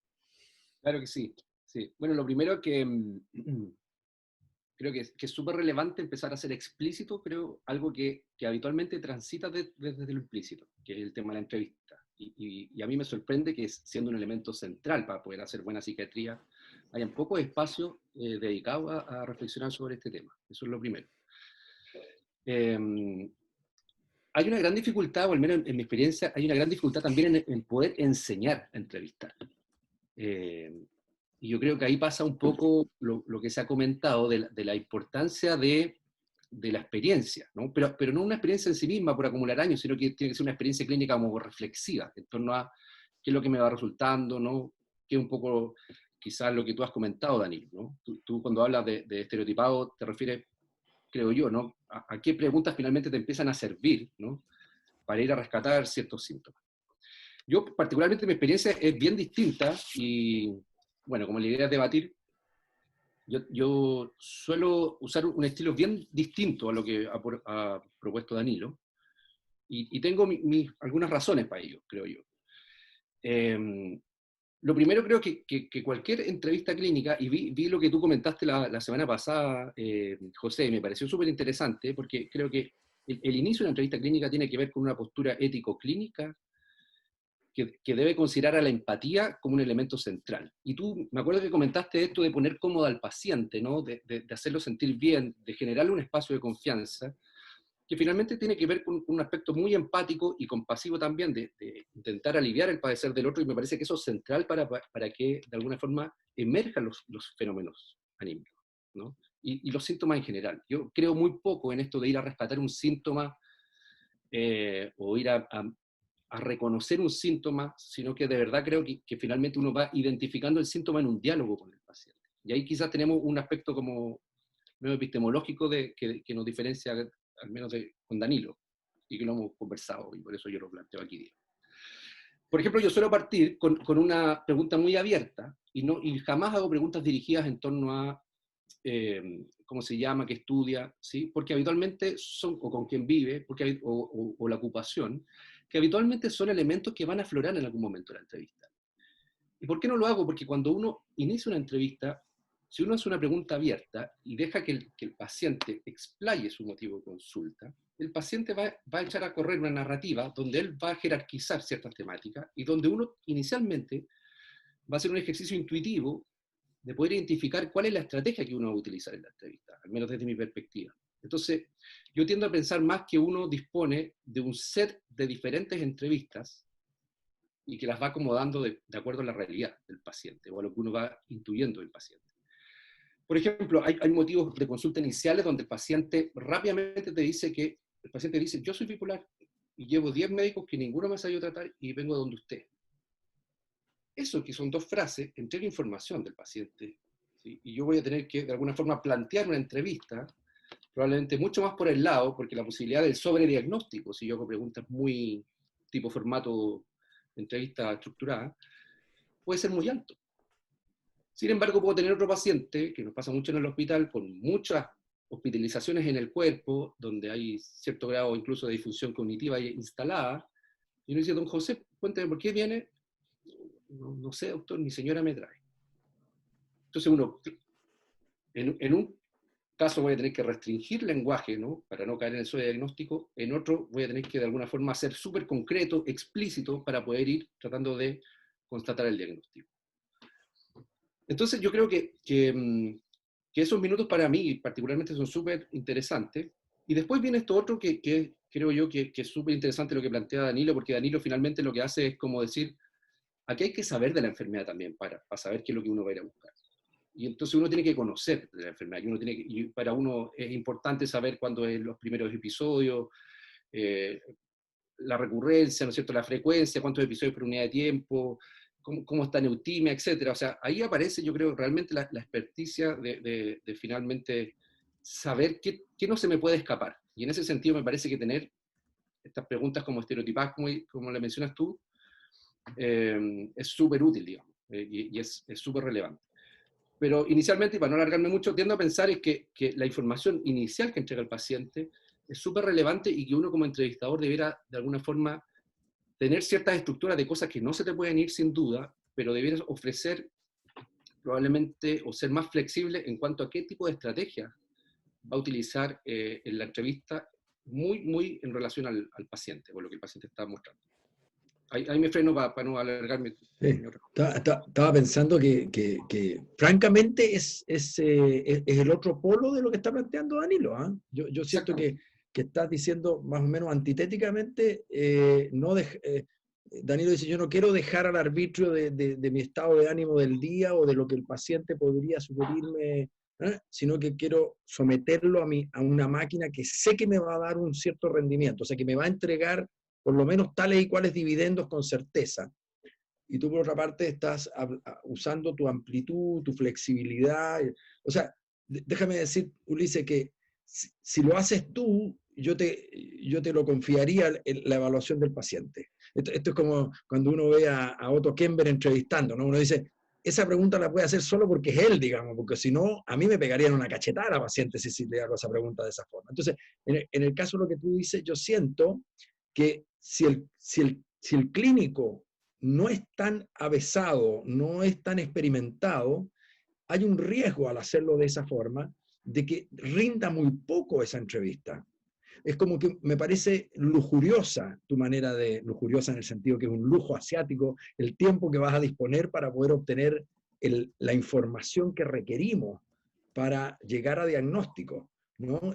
B: Claro que sí. Sí. Bueno, lo primero que creo que es súper relevante empezar a ser explícito, creo, algo que habitualmente transita desde lo implícito, que es el tema de la entrevista. Y a mí me sorprende que siendo un elemento central para poder hacer buena psiquiatría, haya poco espacio dedicado a reflexionar sobre este tema. Eso es lo primero. Hay una gran dificultad, o al menos en mi experiencia, hay una gran dificultad también en poder enseñar a entrevistar. Y yo creo que ahí pasa un poco lo que se ha comentado de la importancia de la experiencia, ¿no? Pero no una experiencia en sí misma por acumular años, sino que tiene que ser una experiencia clínica como reflexiva, en torno a qué es lo que me va resultando, ¿no? Que es un poco quizás lo que tú has comentado, Danilo, ¿no? Tú cuando hablas de estereotipado te refieres, creo yo, ¿no? A qué preguntas finalmente te empiezan a servir, ¿no? Para ir a rescatar ciertos síntomas. Yo, particularmente, mi experiencia es bien distinta y, bueno, como la idea es debatir, yo suelo usar un estilo bien distinto a lo que ha propuesto Danilo y tengo algunas razones para ello, creo yo. Lo primero creo que cualquier entrevista clínica, y vi lo que tú comentaste la semana pasada, José, y me pareció súper interesante, porque creo que el inicio de una entrevista clínica tiene que ver con una postura ético-clínica que debe considerar a la empatía como un elemento central. Y tú, me acuerdo que comentaste esto de poner cómodo al paciente, ¿no? De hacerlo sentir bien, de generarle un espacio de confianza, que finalmente tiene que ver con un aspecto muy empático y compasivo también, de intentar aliviar el padecer del otro, y me parece que eso es central para que de alguna forma emerjan los fenómenos anímicos, ¿no? Y los síntomas en general. Yo creo muy poco en esto de ir a rescatar un síntoma o ir a reconocer un síntoma, sino que de verdad creo que finalmente uno va identificando el síntoma en un diálogo con el paciente. Y ahí quizás tenemos un aspecto como medio epistemológico que nos diferencia al menos con Danilo, y que lo hemos conversado, y por eso yo lo planteo aquí. Por ejemplo, yo suelo partir con una pregunta muy abierta y jamás hago preguntas dirigidas en torno a cómo se llama, qué estudia, ¿sí? Porque habitualmente son, o con quién vive, o la ocupación, que habitualmente son elementos que van a aflorar en algún momento de la entrevista. ¿Y por qué no lo hago? Porque cuando uno inicia una entrevista, si uno hace una pregunta abierta y deja que el paciente explaye su motivo de consulta, el paciente va a echar a correr una narrativa donde él va a jerarquizar ciertas temáticas y donde uno inicialmente va a hacer un ejercicio intuitivo de poder identificar cuál es la estrategia que uno va a utilizar en la entrevista, al menos desde mi perspectiva. Entonces, yo tiendo a pensar más que uno dispone de un set de diferentes entrevistas y que las va acomodando de acuerdo a la realidad del paciente o a lo que uno va intuyendo del paciente. Por ejemplo, hay motivos de consulta iniciales donde el paciente rápidamente te dice el paciente dice, yo soy bipolar y llevo 10 médicos que ninguno me ha sabido tratar y vengo donde usted. Eso, que son 2 frases, entrega información del paciente, ¿sí? Y yo voy a tener que, de alguna forma, plantear una entrevista, probablemente mucho más por el lado, porque la posibilidad del sobrediagnóstico, si yo hago preguntas muy tipo formato de entrevista estructurada, puede ser muy alto. Sin embargo, puedo tener otro paciente, que nos pasa mucho en el hospital, con muchas hospitalizaciones en el cuerpo, donde hay cierto grado incluso de disfunción cognitiva instalada, y uno dice, don José, cuénteme por qué viene. No sé, doctor, mi señora me trae. Entonces uno, en un caso voy a tener que restringir lenguaje, ¿no? Para no caer en el sobrediagnóstico, en otro voy a tener que de alguna forma ser súper concreto, explícito, para poder ir tratando de constatar el diagnóstico. Entonces yo creo que esos minutos para mí particularmente son súper interesantes, y después viene esto otro que creo yo que es súper interesante lo que plantea Danilo, porque Danilo finalmente lo que hace es como decir, aquí hay que saber de la enfermedad también para saber qué es lo que uno va a ir a buscar. Y entonces uno tiene que conocer de la enfermedad, y para uno es importante saber cuándo es los primeros episodios, la recurrencia, ¿no es cierto?, la frecuencia, cuántos episodios por unidad de tiempo, cómo está neutimia, etc. O sea, ahí aparece, yo creo, realmente la experticia de finalmente saber qué no se me puede escapar. Y en ese sentido me parece que tener estas preguntas como estereotipadas, como le mencionas tú, es súper útil, digamos, y es súper relevante. Pero inicialmente, y para no alargarme mucho, tiendo a pensar es que la información inicial que entrega el paciente es súper relevante y que uno como entrevistador debiera, de alguna forma, tener ciertas estructuras de cosas que no se te pueden ir sin duda, pero debieras ofrecer probablemente o ser más flexible en cuanto a qué tipo de estrategia va a utilizar en la entrevista, muy en relación al paciente, o lo que el paciente está mostrando. Ahí me freno para no alargarme.
A: Sí. Estaba pensando que francamente es el otro polo de lo que está planteando Danilo, ¿eh? Yo siento que estás diciendo más o menos antitéticamente, Danilo dice, yo no quiero dejar al arbitrio de mi estado de ánimo del día o de lo que el paciente podría sugerirme, sino que quiero someterlo a una máquina que sé que me va a dar un cierto rendimiento, o sea, que me va a entregar por lo menos tales y cuales dividendos con certeza. Y tú, por otra parte, estás usando tu amplitud, tu flexibilidad. O sea, déjame decir, Ulises, que si lo haces tú, yo te lo confiaría en la evaluación del paciente. Esto es como cuando uno ve a Otto Kemper entrevistando, ¿no? Uno dice, esa pregunta la puede hacer solo porque es él, digamos, porque si no, a mí me pegarían una cachetada a la paciente si le hago esa pregunta de esa forma. Entonces, en el caso de lo que tú dices, yo siento que si el clínico no es tan avesado, no es tan experimentado, hay un riesgo al hacerlo de esa forma de que rinda muy poco esa entrevista. Es como que me parece lujuriosa tu manera lujuriosa en el sentido que es un lujo asiático, el tiempo que vas a disponer para poder obtener la información que requerimos para llegar a diagnóstico, ¿no?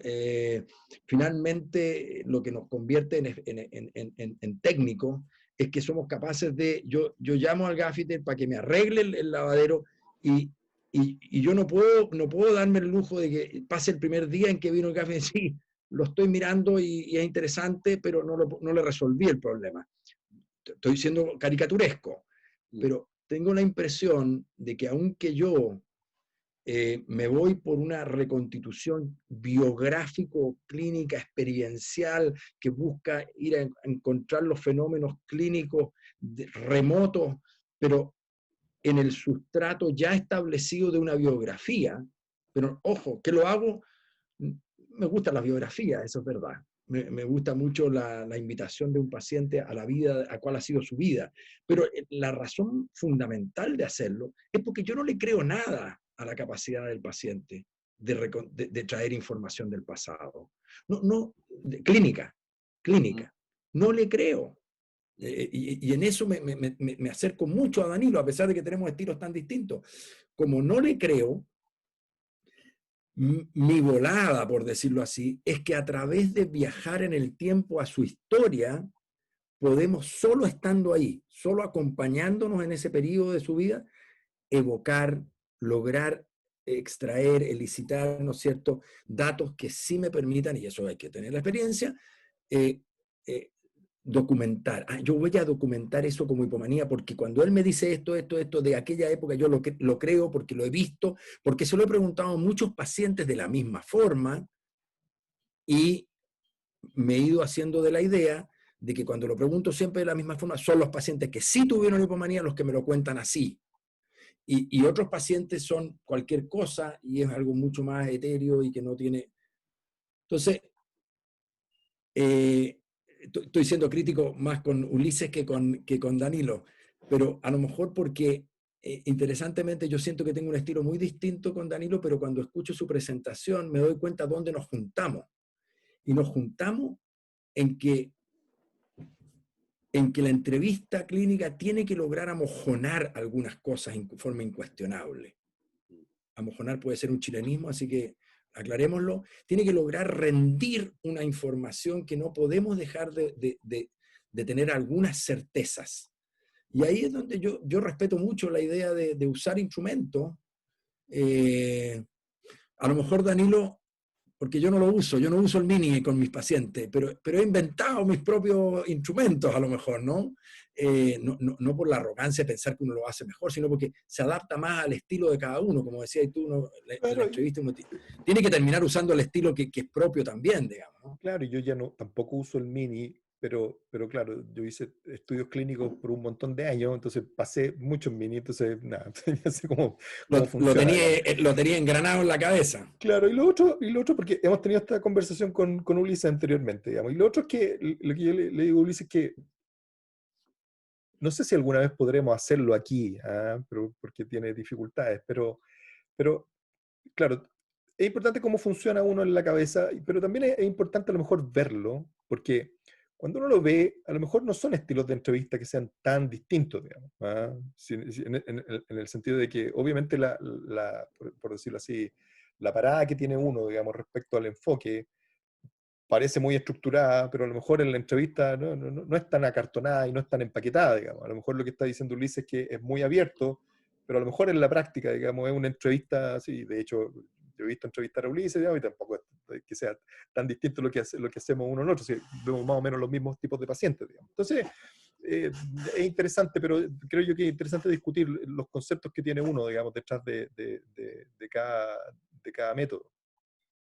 A: Finalmente, lo que nos convierte en técnicos es que somos capaces de, yo llamo al gaffiter para que me arregle el lavadero y yo no puedo darme el lujo de que pase el primer día en que vino el gaffiter y sí, lo estoy mirando y es interesante, pero no le resolví el problema. Estoy siendo caricaturesco, pero tengo la impresión de que aunque yo me voy por una reconstitución biográfico, clínica, experiencial, que busca ir a encontrar los fenómenos clínicos remotos, pero en el sustrato ya establecido de una biografía. Pero ojo, que lo hago, me gusta la biografía, eso es verdad. Me gusta mucho la invitación de un paciente a la vida, a cuál ha sido su vida. Pero la razón fundamental de hacerlo es porque yo no le creo nada a la capacidad del paciente de traer información del pasado. Clínica. No le creo. Y en eso me acerco mucho a Danilo, a pesar de que tenemos estilos tan distintos. Como no le creo, mi volada, por decirlo así, es que a través de viajar en el tiempo a su historia, podemos, solo estando ahí, solo acompañándonos en ese periodo de su vida, evocar, lograr extraer, elicitar, ¿no es cierto?, datos que sí me permitan, y eso hay que tener la experiencia, eh, eh, documentar. Yo voy a documentar eso como hipomanía, porque cuando él me dice esto de aquella época, yo lo creo porque lo he visto, porque se lo he preguntado a muchos pacientes de la misma forma, y me he ido haciendo de la idea de que cuando lo pregunto siempre de la misma forma, son los pacientes que sí tuvieron hipomanía los que me lo cuentan así. Y otros pacientes son cualquier cosa, y es algo mucho más etéreo y que no tiene... Entonces, estoy siendo crítico más con Ulises que con Danilo, pero a lo mejor porque interesantemente yo siento que tengo un estilo muy distinto con Danilo, pero cuando escucho su presentación me doy cuenta dónde nos juntamos. Y nos juntamos en que la entrevista clínica tiene que lograr amojonar algunas cosas en forma incuestionable. Amojonar puede ser un chilenismo, así que aclarémoslo. Tiene que lograr rendir una información que no podemos dejar de tener algunas certezas. Y ahí es donde yo respeto mucho la idea de usar instrumentos. A lo mejor Danilo, porque yo no uso el Mini con mis pacientes, pero he inventado mis propios instrumentos a lo mejor, ¿no? No por la arrogancia de pensar que uno lo hace mejor, sino porque se adapta más al estilo de cada uno, como decías tú, en la entrevista uno tiene que terminar usando el estilo que es propio también, digamos, ¿no?
C: Claro, y yo ya tampoco uso el Mini, pero claro, yo hice estudios clínicos por un montón de años, entonces pasé mucho en Mini, entonces nada, ya sé cómo funciona.
A: Lo tenía engranado en la cabeza.
C: Claro, y lo otro, porque hemos tenido esta conversación con Ulises anteriormente, digamos, y lo otro es que, lo que yo le digo a Ulises es que no sé si alguna vez podremos hacerlo aquí, pero porque tiene dificultades, pero claro, es importante cómo funciona uno en la cabeza, pero también es importante a lo mejor verlo, porque cuando uno lo ve, a lo mejor no son estilos de entrevista que sean tan distintos, digamos, en el sentido de que obviamente por decirlo así, la parada que tiene uno, digamos, respecto al enfoque, parece muy estructurada, pero a lo mejor en la entrevista no es tan acartonada y no es tan empaquetada, digamos. A lo mejor lo que está diciendo Ulises es que es muy abierto, pero a lo mejor en la práctica, digamos, es una entrevista así. De hecho, yo he visto entrevistar a Ulises, digamos, y tampoco es que sea tan distinto lo que hacemos uno en otro, si vemos más o menos los mismos tipos de pacientes, digamos. Entonces, es interesante, pero creo yo que es interesante discutir los conceptos que tiene uno, digamos, detrás de cada método.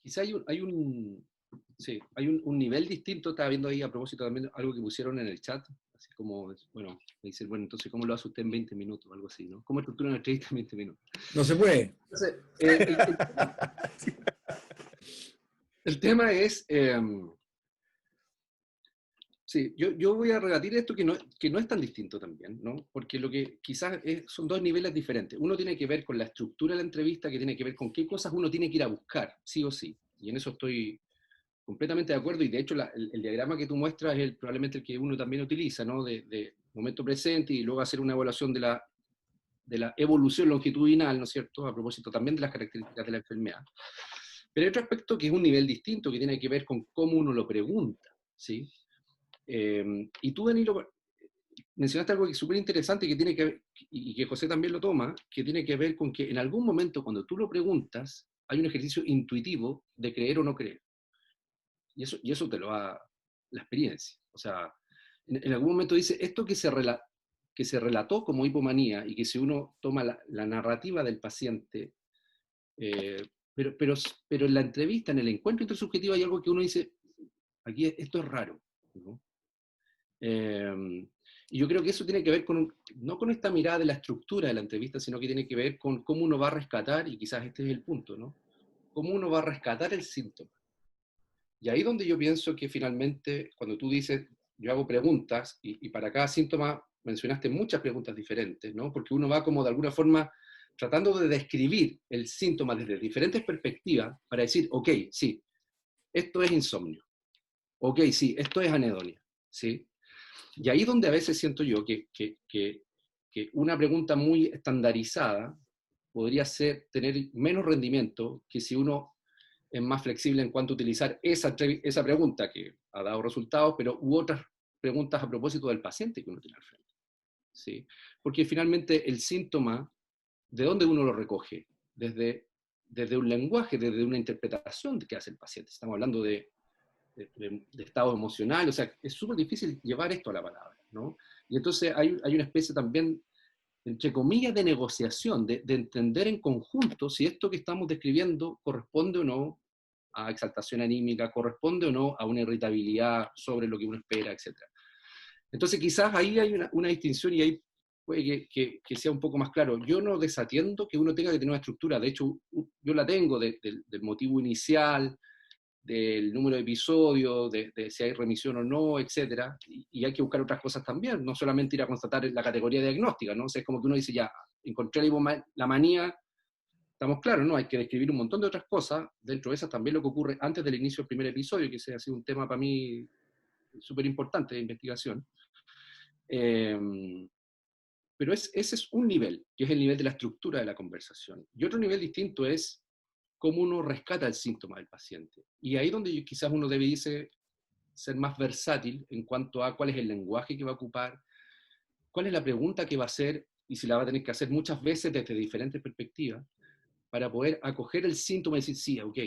B: Quizá hay un nivel distinto. Estaba viendo ahí a propósito también algo que pusieron en el chat, así como, bueno, me dicen, bueno, entonces, ¿cómo lo hace usted en 20 minutos? Algo así, ¿no? ¿Cómo estructura una entrevista en 20 minutos?
A: No se puede.
B: Entonces, el tema es, sí, yo voy a rebatir esto que no es tan distinto también, ¿no? Porque lo que quizás son dos niveles diferentes. Uno tiene que ver con la estructura de la entrevista, que tiene que ver con qué cosas uno tiene que ir a buscar, sí o sí. Y en eso estoy completamente de acuerdo, y de hecho el diagrama que tú muestras es probablemente el que uno también utiliza, ¿no? De momento presente y luego hacer una evaluación de la evolución longitudinal, ¿no es cierto? A propósito también de las características de la enfermedad. Pero hay otro aspecto que es un nivel distinto, que tiene que ver con cómo uno lo pregunta, ¿sí? Y tú, Danilo, mencionaste algo que es súper interesante, que tiene que ver, y que José también lo toma, que tiene que ver con que en algún momento cuando tú lo preguntas, hay un ejercicio intuitivo de creer o no creer. Y eso te lo da la experiencia. O sea, en algún momento dice, esto que se relató como hipomanía, y que si uno toma la narrativa del paciente, pero en la entrevista, en el encuentro intersubjetivo, hay algo que uno dice, aquí esto es raro, ¿no? Y yo creo que eso tiene que ver con, no con esta mirada de la estructura de la entrevista, sino que tiene que ver con cómo uno va a rescatar, y quizás este es el punto, ¿no? Cómo uno va a rescatar el síntoma. Y ahí donde yo pienso que finalmente, cuando tú dices, yo hago preguntas, y para cada síntoma mencionaste muchas preguntas diferentes, ¿no? Porque uno va como de alguna forma tratando de describir el síntoma desde diferentes perspectivas para decir, ok, sí, esto es insomnio. Ok, sí, esto es anedonia. ¿Sí? Y ahí donde a veces siento yo que una pregunta muy estandarizada podría ser tener menos rendimiento que si uno es más flexible en cuanto a utilizar esa pregunta que ha dado resultados, pero u otras preguntas a propósito del paciente que uno tiene al frente. ¿Sí? Porque finalmente el síntoma, ¿de dónde uno lo recoge? Desde un lenguaje, desde una interpretación que hace el paciente. Estamos hablando de estado emocional, o sea, es súper difícil llevar esto a la palabra, ¿no? Y entonces hay una especie también, entre comillas, de negociación, de entender en conjunto si esto que estamos describiendo corresponde o no a exaltación anímica, corresponde o no a una irritabilidad sobre lo que uno espera, etc. Entonces quizás ahí hay una distinción y ahí puede que sea un poco más claro. Yo no desatiendo que uno tenga que tener una estructura, de hecho yo la tengo del motivo inicial, del número de episodios, de si hay remisión o no, etc. Y hay que buscar otras cosas también, no solamente ir a constatar la categoría diagnóstica, ¿no? O sea, es como que uno dice, ya, encontré la manía, estamos claros, ¿no? Hay que describir un montón de otras cosas, dentro de esas también lo que ocurre antes del inicio del primer episodio, que ese ha sido un tema para mí súper importante de investigación. Pero ese es un nivel, que es el nivel de la estructura de la conversación. Y otro nivel distinto es cómo uno rescata el síntoma del paciente. Y ahí donde quizás uno debe ser más versátil en cuanto a cuál es el lenguaje que va a ocupar, cuál es la pregunta que va a hacer, y si la va a tener que hacer muchas veces desde diferentes perspectivas, para poder acoger el síntoma y decir, sí, ok,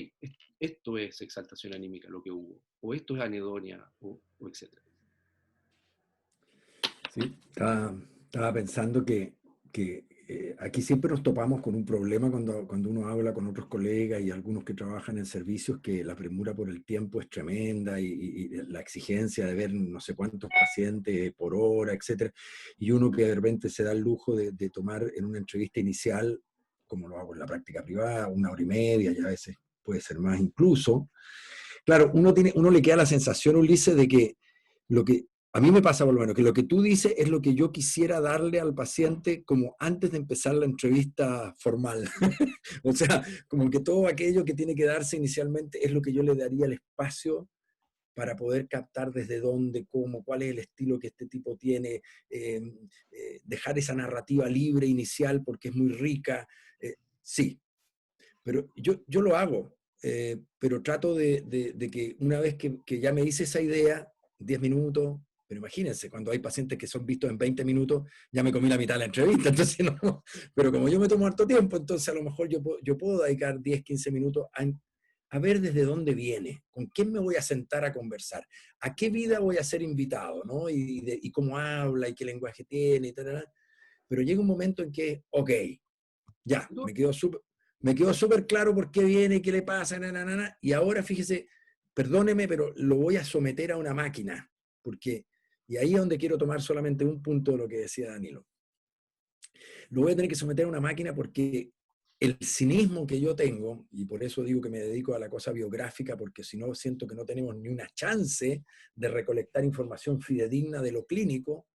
B: esto es exaltación anímica lo que hubo, o esto es anedonia, o etc.
A: Sí, estaba pensando que aquí siempre nos topamos con un problema cuando uno habla con otros colegas y algunos que trabajan en servicios, que la premura por el tiempo es tremenda y la exigencia de ver no sé cuántos pacientes por hora, etcétera. Y uno que de repente se da el lujo de tomar en una entrevista inicial, como lo hago en la práctica privada, 1 hora y media, y a veces puede ser más incluso. Claro, uno le queda la sensación, Ulises, de que lo que a mí me pasa por lo menos, que lo que tú dices es lo que yo quisiera darle al paciente como antes de empezar la entrevista formal. O sea, como que todo aquello que tiene que darse inicialmente es lo que yo le daría el espacio para poder captar desde dónde, cómo, cuál es el estilo que este tipo tiene, dejar esa narrativa libre inicial porque es muy rica. Sí, pero yo lo hago, pero trato de que una vez que ya me hice esa idea, 10 minutos, pero imagínense, cuando hay pacientes que son vistos en 20 minutos, ya me comí la mitad de la entrevista, entonces no, pero como yo me tomo harto tiempo, entonces a lo mejor yo puedo dedicar 10, 15 minutos a ver desde dónde viene, con quién me voy a sentar a conversar, a qué vida voy a ser invitado, ¿no? Y cómo habla, y qué lenguaje tiene, y tal. Pero llega un momento en que, ok, ya, me quedó súper claro por qué viene, qué le pasa, y ahora fíjese, perdóneme, pero lo voy a someter a una máquina, porque, y ahí es donde quiero tomar solamente un punto de lo que decía Danilo. Lo voy a tener que someter a una máquina porque el cinismo que yo tengo, y por eso digo que me dedico a la cosa biográfica, porque si no siento que no tenemos ni una chance de recolectar información fidedigna de lo clínico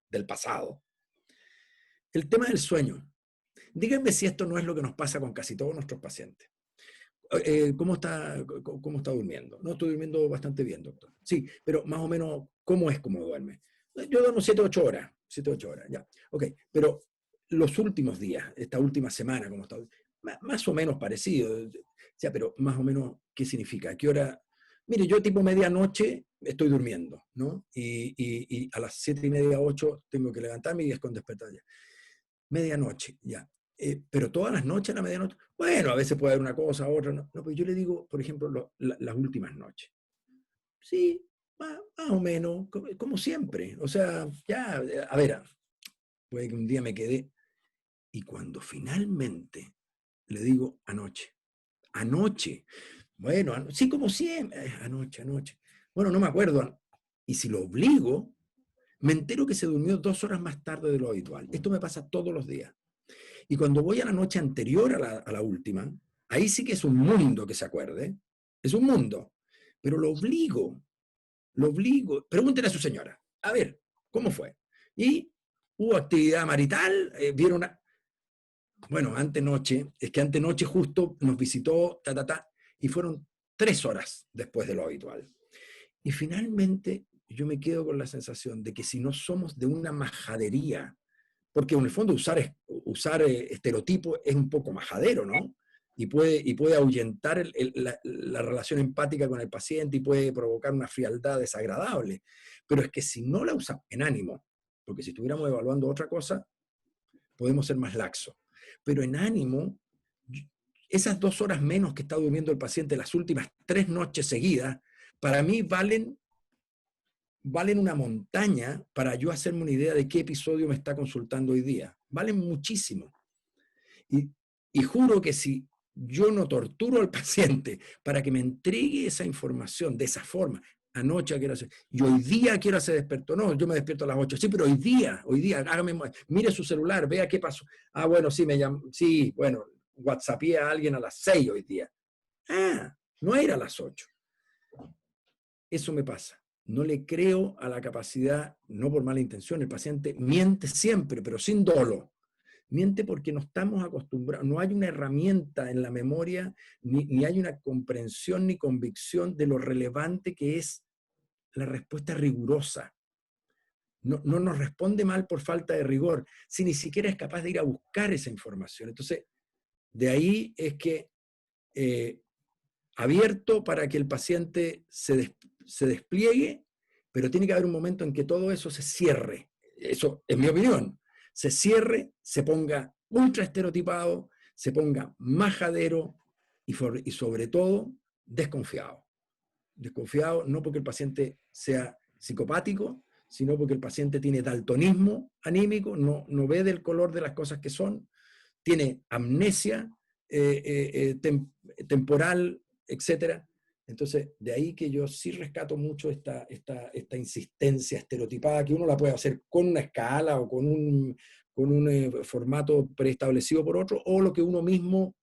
A: del pasado. El tema del sueño. Díganme si esto no es lo que nos pasa con casi todos nuestros pacientes. ¿Cómo está durmiendo? No, estoy durmiendo bastante bien, doctor. Sí, pero más o menos, ¿cómo es como duerme? Yo duermo 7 o 8 horas. 7 o 8 horas, ya. Ok, pero los últimos días, esta última semana, ¿cómo está? Más o menos parecido. Ya, pero más o menos, ¿qué significa? ¿A qué hora? Mire, yo tipo medianoche estoy durmiendo, ¿no? Y a las 7:30, 8 tengo que levantarme y es con despertar ya. Medianoche, ya. Pero todas las noches a la medianoche, bueno, a veces puede haber una cosa, otra, no, no, pero yo le digo, por ejemplo, las últimas noches. Sí, más o menos, como siempre. O sea, ya, a ver, puede que un día me quedé, y cuando finalmente le digo anoche, bueno, sí, como siempre, anoche. Bueno, no me acuerdo, y si lo obligo, me entero que se durmió 2 horas más tarde de lo habitual. Esto me pasa todos los días. Y cuando voy a la noche anterior a la última, ahí sí que es un mundo que se acuerde, es un mundo, pero lo obligo, pregúntenle a su señora, a ver, ¿cómo fue? Y hubo actividad marital, vieron bueno, antenoche justo nos visitó, y fueron 3 horas después de lo habitual. Y finalmente yo me quedo con la sensación de que si no somos de una majadería, porque en el fondo usar estereotipos es un poco majadero, ¿no? Y puede ahuyentar la relación empática con el paciente y puede provocar una frialdad desagradable. Pero es que si no la usamos en ánimo, porque si estuviéramos evaluando otra cosa, podemos ser más laxos. Pero en ánimo, esas 2 horas menos que está durmiendo el paciente las últimas 3 noches seguidas, para mí valen una montaña para yo hacerme una idea de qué episodio me está consultando hoy día. Valen muchísimo. Y juro que si yo no torturo al paciente para que me entregue esa información de esa forma, anoche quiero hacer, y hoy día quiero hacer desperto, no, yo me despierto a las 8, sí, pero hoy día, mire su celular, vea qué pasó. Ah, bueno, sí, bueno, whatsappé a alguien a las 6 hoy día. Ah, no era a las 8. Eso me pasa. No le creo a la capacidad, no por mala intención, el paciente miente siempre, pero sin dolo. Miente porque no estamos acostumbrados, no hay una herramienta en la memoria, ni hay una comprensión ni convicción de lo relevante que es la respuesta rigurosa. No nos responde mal por falta de rigor, si ni siquiera es capaz de ir a buscar esa información. Entonces, de ahí es que abierto para que el paciente se despliegue, pero tiene que haber un momento en que todo eso se cierre. Eso es mi opinión. Se cierre, se ponga ultra estereotipado, se ponga majadero y sobre todo desconfiado. Desconfiado no porque el paciente sea psicopático, sino porque el paciente tiene daltonismo anímico, no ve del color de las cosas que son, tiene amnesia temporal, etcétera. Entonces, de ahí que yo sí rescato mucho esta insistencia estereotipada, que uno la puede hacer con una escala o con un formato preestablecido por otro, o lo que uno mismo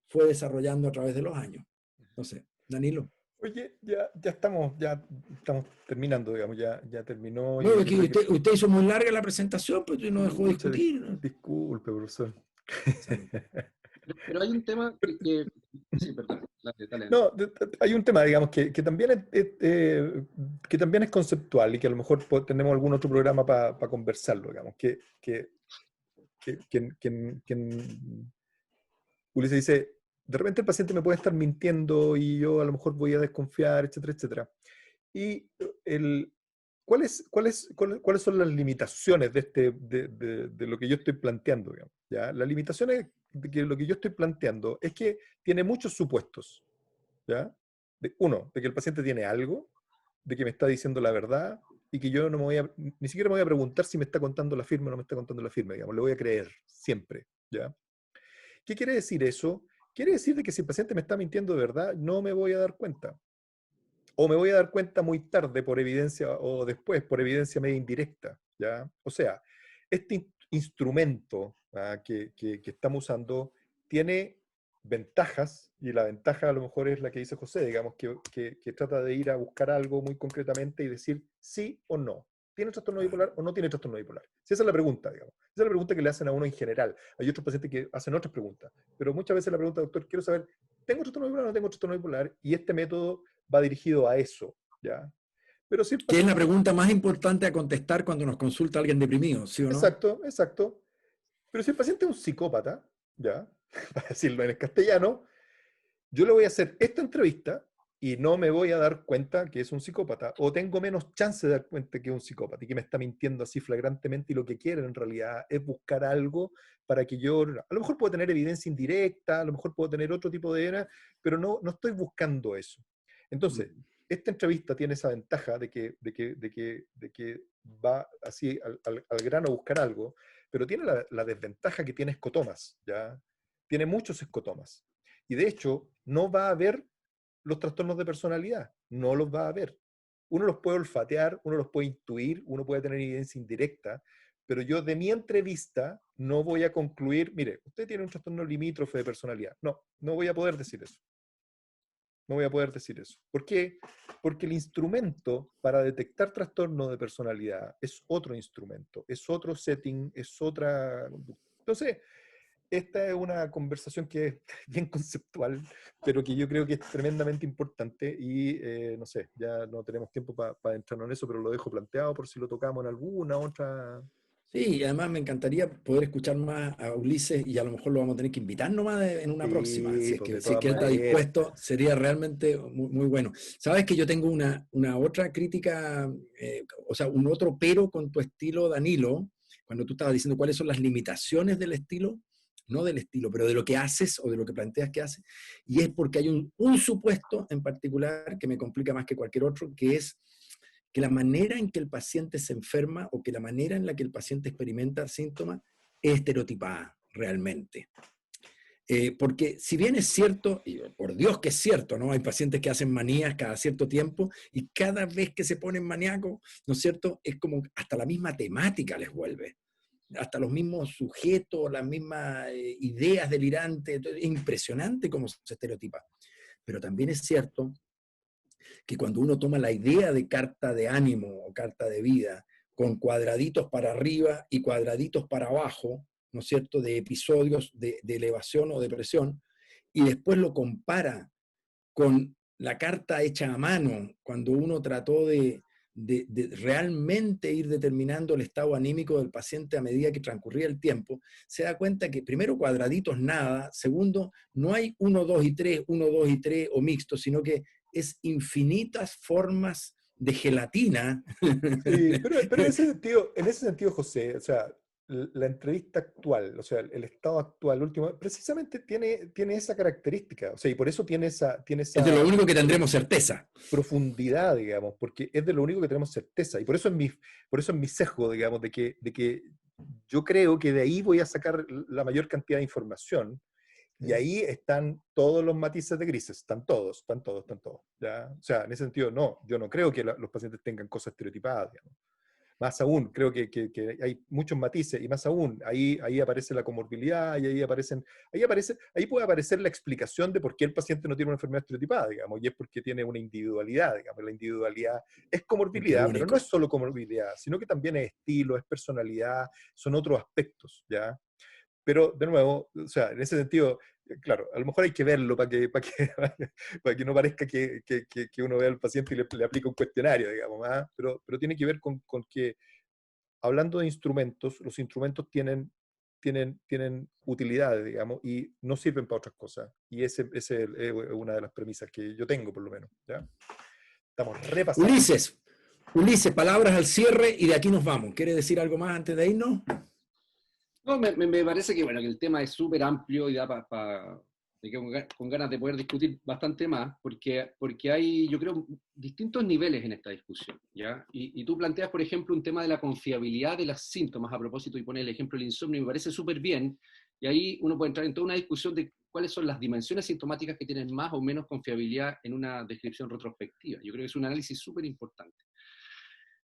A: fue desarrollando a través de los años. Entonces, Danilo.
C: Oye, ya estamos terminando, digamos, ya terminó.
A: No, es que usted hizo muy larga la presentación, pues no dejó de discutir, ¿no?
C: Disculpe, profesor.
B: Pero hay un tema sí, perdón, dale.
C: No, hay un tema, digamos, que también que también es conceptual y que a lo mejor tenemos algún otro programa para conversarlo, digamos, que Ulises dice, de repente el paciente me puede estar mintiendo y yo a lo mejor voy a desconfiar, etcétera, etcétera. Y ¿cuáles son las limitaciones de lo que yo estoy planteando, digamos? ¿Ya? Las limitaciones de que lo que yo estoy planteando es que tiene muchos supuestos. ¿Ya? Uno, de que el paciente tiene algo, de que me está diciendo la verdad y que yo ni siquiera me voy a preguntar si me está contando la firma o no me está contando la firma, digamos, le voy a creer siempre. ¿Ya? ¿Qué quiere decir eso? Quiere decir de que si el paciente me está mintiendo de verdad, no me voy a dar cuenta. O me voy a dar cuenta muy tarde por evidencia, o después por evidencia media indirecta, ¿ya? O sea, este instrumento que estamos usando tiene ventajas, y la ventaja a lo mejor es la que dice José, digamos, que trata de ir a buscar algo muy concretamente y decir sí o no. ¿Tiene trastorno bipolar o no tiene trastorno bipolar? Si esa es la pregunta, digamos. Esa es la pregunta que le hacen a uno en general. Hay otros pacientes que hacen otras preguntas, pero muchas veces la pregunta, doctor, quiero saber, ¿tengo trastorno bipolar o no tengo trastorno bipolar? Y este método va dirigido a eso, ¿ya? Pero si el
A: Que es
C: paciente...
A: la pregunta más importante a contestar cuando nos consulta alguien deprimido, ¿sí o no?
C: Exacto, exacto. Pero si el paciente es un psicópata, ¿ya? Para decirlo en el castellano, yo le voy a hacer esta entrevista y no me voy a dar cuenta que es un psicópata, o tengo menos chance de dar cuenta que es un psicópata y que me está mintiendo así flagrantemente, y lo que quieren en realidad es buscar algo para que yo, a lo mejor puedo tener evidencia indirecta, a lo mejor puedo tener otro tipo de pero no estoy buscando eso. Entonces, esta entrevista tiene esa ventaja de que va así al grano a buscar algo, pero tiene la desventaja que tiene escotomas, ¿ya? Tiene muchos escotomas. Y de hecho, no va a haber los trastornos de personalidad, no los va a haber. uno los puede olfatear, uno los puede intuir, uno puede tener evidencia indirecta, pero yo de mi entrevista no voy a concluir, mire, usted tiene un trastorno limítrofe de personalidad. No, no voy a poder decir eso. No voy a poder decir eso. ¿Por qué? Porque el instrumento para detectar trastorno de personalidad es otro instrumento, es otro setting, es otra... Entonces, esta es una conversación que es bien conceptual, pero que yo creo que es tremendamente importante y no sé, ya no tenemos tiempo para entrarnos en eso, pero lo dejo planteado por si lo tocamos en alguna otra...
A: Sí, y además me encantaría poder escuchar más a Ulises y a lo mejor lo vamos a tener que invitar nomás en una próxima.
C: Sí,
A: Si es
C: pues de
A: que, si es
C: todas
A: que él está
C: maneras.
A: dispuesto, sería realmente muy, muy bueno. Sabes que yo tengo una otra crítica, o sea, un otro pero con tu estilo, Danilo, cuando tú estabas diciendo cuáles son las limitaciones del estilo, no del estilo, pero de lo que haces o de lo que planteas que haces, y es porque hay un supuesto en particular que me complica más que cualquier otro, que es que la manera en que el paciente se enferma o que la manera en la que el paciente experimenta síntomas es estereotipada realmente. Porque si bien es cierto, y por Dios que es cierto, ¿no? Hay pacientes que hacen manías cada cierto tiempo y cada vez que se ponen maníacos, ¿no es cierto? Es como hasta la misma temática les vuelve, hasta los mismos sujetos, las mismas ideas delirantes, es impresionante cómo se estereotipa. Pero también es cierto que cuando uno toma la idea de carta de ánimo o carta de vida con cuadraditos para arriba y cuadraditos para abajo, ¿no es cierto?, de episodios de elevación o depresión, y después lo compara con la carta hecha a mano, cuando uno trató de realmente ir determinando el estado anímico del paciente a medida que transcurría el tiempo, se da cuenta que primero cuadraditos nada, segundo, no hay 1, 2 y 3, 1, 2 y 3 o mixto, sino que es infinitas formas de gelatina.
C: Sí, pero en ese sentido, José, o sea, la entrevista actual, o sea, el estado actual último, precisamente tiene esa característica, o sea, y por eso tiene
A: Es de lo
C: esa
A: único que tendremos certeza.
C: profundidad, digamos, porque es de lo único que tenemos certeza, y por eso es mi sesgo, digamos, de que yo creo que de ahí voy a sacar la mayor cantidad de información, y ahí están todos los matices de grises, están todos, están todos, están todos. ¿Ya? O sea, en ese sentido, no, yo no creo que los pacientes tengan cosas estereotipadas, digamos. Más aún, creo que hay muchos matices, y más aún, ahí aparece la comorbilidad, y ahí puede aparecer la explicación de por qué el paciente no tiene una enfermedad estereotipada, digamos, y es porque tiene una individualidad, digamos, la individualidad es
A: Porque es
C: comorbilidad, pero no es
A: único.
C: solo comorbilidad, sino que también es estilo, es personalidad, son otros aspectos, ¿ya? Pero, de nuevo, o sea, en ese sentido, claro, a lo mejor hay que verlo para que no parezca que uno vea al paciente y le aplica un cuestionario, digamos, ¿ah? Pero tiene que ver con que, hablando de instrumentos, los instrumentos tienen utilidades, digamos, y no sirven para otras cosas. Y ese es una de las premisas que yo tengo, por lo menos, ¿ya? Estamos repasados.
A: Ulises, Ulises, palabras al cierre y de aquí nos vamos. ¿Quiere decir algo más antes de irnos?
B: No, me parece que, bueno, que el tema es súper amplio y da con ganas de poder discutir bastante más, porque hay, yo creo, distintos niveles en esta discusión, ¿ya? Y tú planteas, por ejemplo, un tema de la confiabilidad de los síntomas a propósito y pones el ejemplo del insomnio, y me parece súper bien, y ahí uno puede entrar en toda una discusión de cuáles son las dimensiones sintomáticas que tienen más o menos confiabilidad en una descripción retrospectiva. Yo creo que es un análisis súper importante.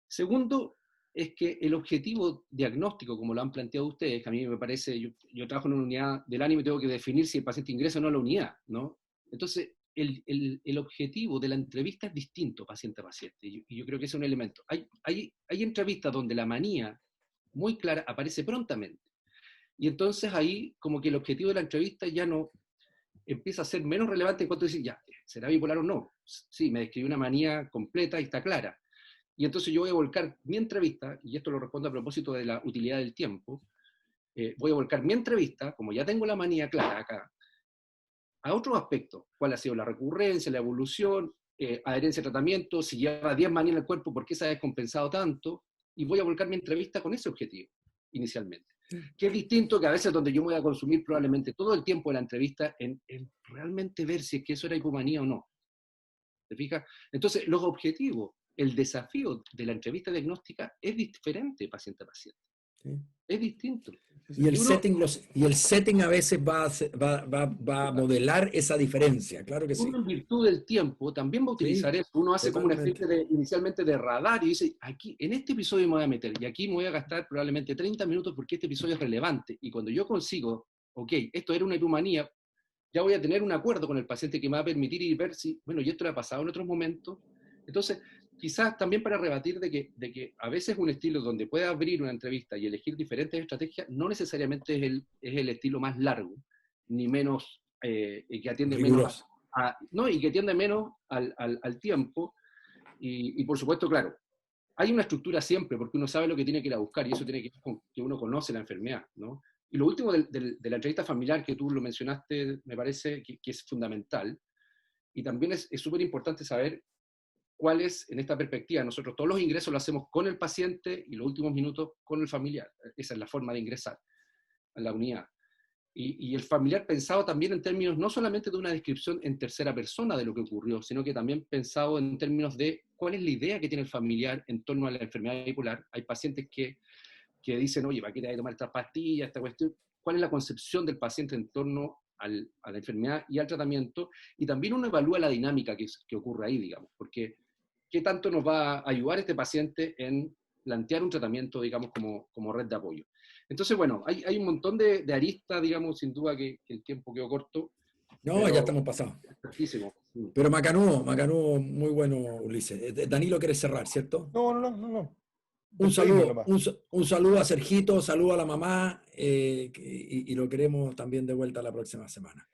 B: Segundo, es que el objetivo diagnóstico, como lo han planteado ustedes, que a mí me parece, yo trabajo en una unidad del ánimo y tengo que definir si el paciente ingresa o no a la unidad, ¿no? Entonces, el objetivo de la entrevista es distinto paciente a paciente, y yo creo que ese es un elemento. Hay entrevistas donde la manía muy clara aparece prontamente, y entonces ahí como que el objetivo de la entrevista ya no empieza a ser menos relevante en cuanto a decir, ya, ¿será bipolar o no? Sí, me describió una manía completa y está clara. Y entonces yo voy a volcar mi entrevista, y esto lo respondo a propósito de la utilidad del tiempo, voy a volcar mi entrevista, como ya tengo la manía clara acá, a otros aspectos. ¿Cuál ha sido la recurrencia, la evolución, adherencia a tratamiento, si lleva 10 manías en el cuerpo, por qué se ha descompensado tanto? Y voy a volcar mi entrevista con ese objetivo, inicialmente. Que es distinto que a veces donde yo me voy a consumir probablemente todo el tiempo de la entrevista en realmente ver si es que eso era hipomanía o no. ¿Te fijas? Entonces, los objetivos, el desafío de la entrevista diagnóstica es diferente paciente a paciente.
A: Sí.
B: Es distinto.
A: Y el, setting a veces va a modelar esa diferencia, claro que sí.
B: Uno en virtud del tiempo también va a utilizar eso. Uno hace como una especie inicialmente de radar y dice, aquí, en este episodio me voy a meter y aquí me voy a gastar probablemente 30 minutos porque este episodio es relevante. Y cuando yo consigo, ok, esto era una hipomanía, ya voy a tener un acuerdo con el paciente que me va a permitir ir ver si, bueno, y esto le ha pasado en otros momentos. Entonces, quizás también para rebatir de que a veces un estilo donde puede abrir una entrevista y elegir diferentes estrategias, no necesariamente es el estilo más largo, ni menos, y que atiende menos no, y que atiende menos al tiempo. Y por supuesto, claro, hay una estructura siempre, porque uno sabe lo que tiene que ir a buscar, y eso tiene que ver con que uno conoce la enfermedad, ¿no? Y lo último de la entrevista familiar, que tú lo mencionaste, me parece que es fundamental, y también es súper importante saber cuál es, en esta perspectiva, nosotros todos los ingresos lo hacemos con el paciente y los últimos minutos con el familiar. Esa es la forma de ingresar a la unidad. Y el familiar pensado también en términos no solamente de una descripción en tercera persona de lo que ocurrió, sino que también pensado en términos de cuál es la idea que tiene el familiar en torno a la enfermedad bipolar. Hay pacientes que dicen, oye, ¿para qué te vas a tomar esta pastilla, esta cuestión? ¿Cuál es la concepción del paciente en torno a la enfermedad y al tratamiento? Y también uno evalúa la dinámica que ocurre ahí, digamos, porque ¿qué tanto nos va a ayudar este paciente en plantear un tratamiento, digamos, como red de apoyo? Entonces, bueno, hay un montón de aristas, digamos, sin duda que el tiempo quedó corto.
A: No, ya estamos pasados. Pero Macanudo, muy bueno, Ulises. Danilo quiere cerrar, ¿cierto?
C: No.
A: Un saludo a Sergito, saludo a la mamá, y lo queremos también de vuelta la próxima semana.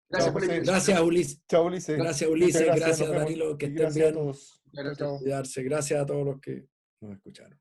A: Gracias, Ulises.
C: Chao, Ulises.
A: Gracias, Ulises. Gracias, Danilo. Que estén bien.
C: A todos.
A: Cuidarse. Gracias a todos los que nos escucharon.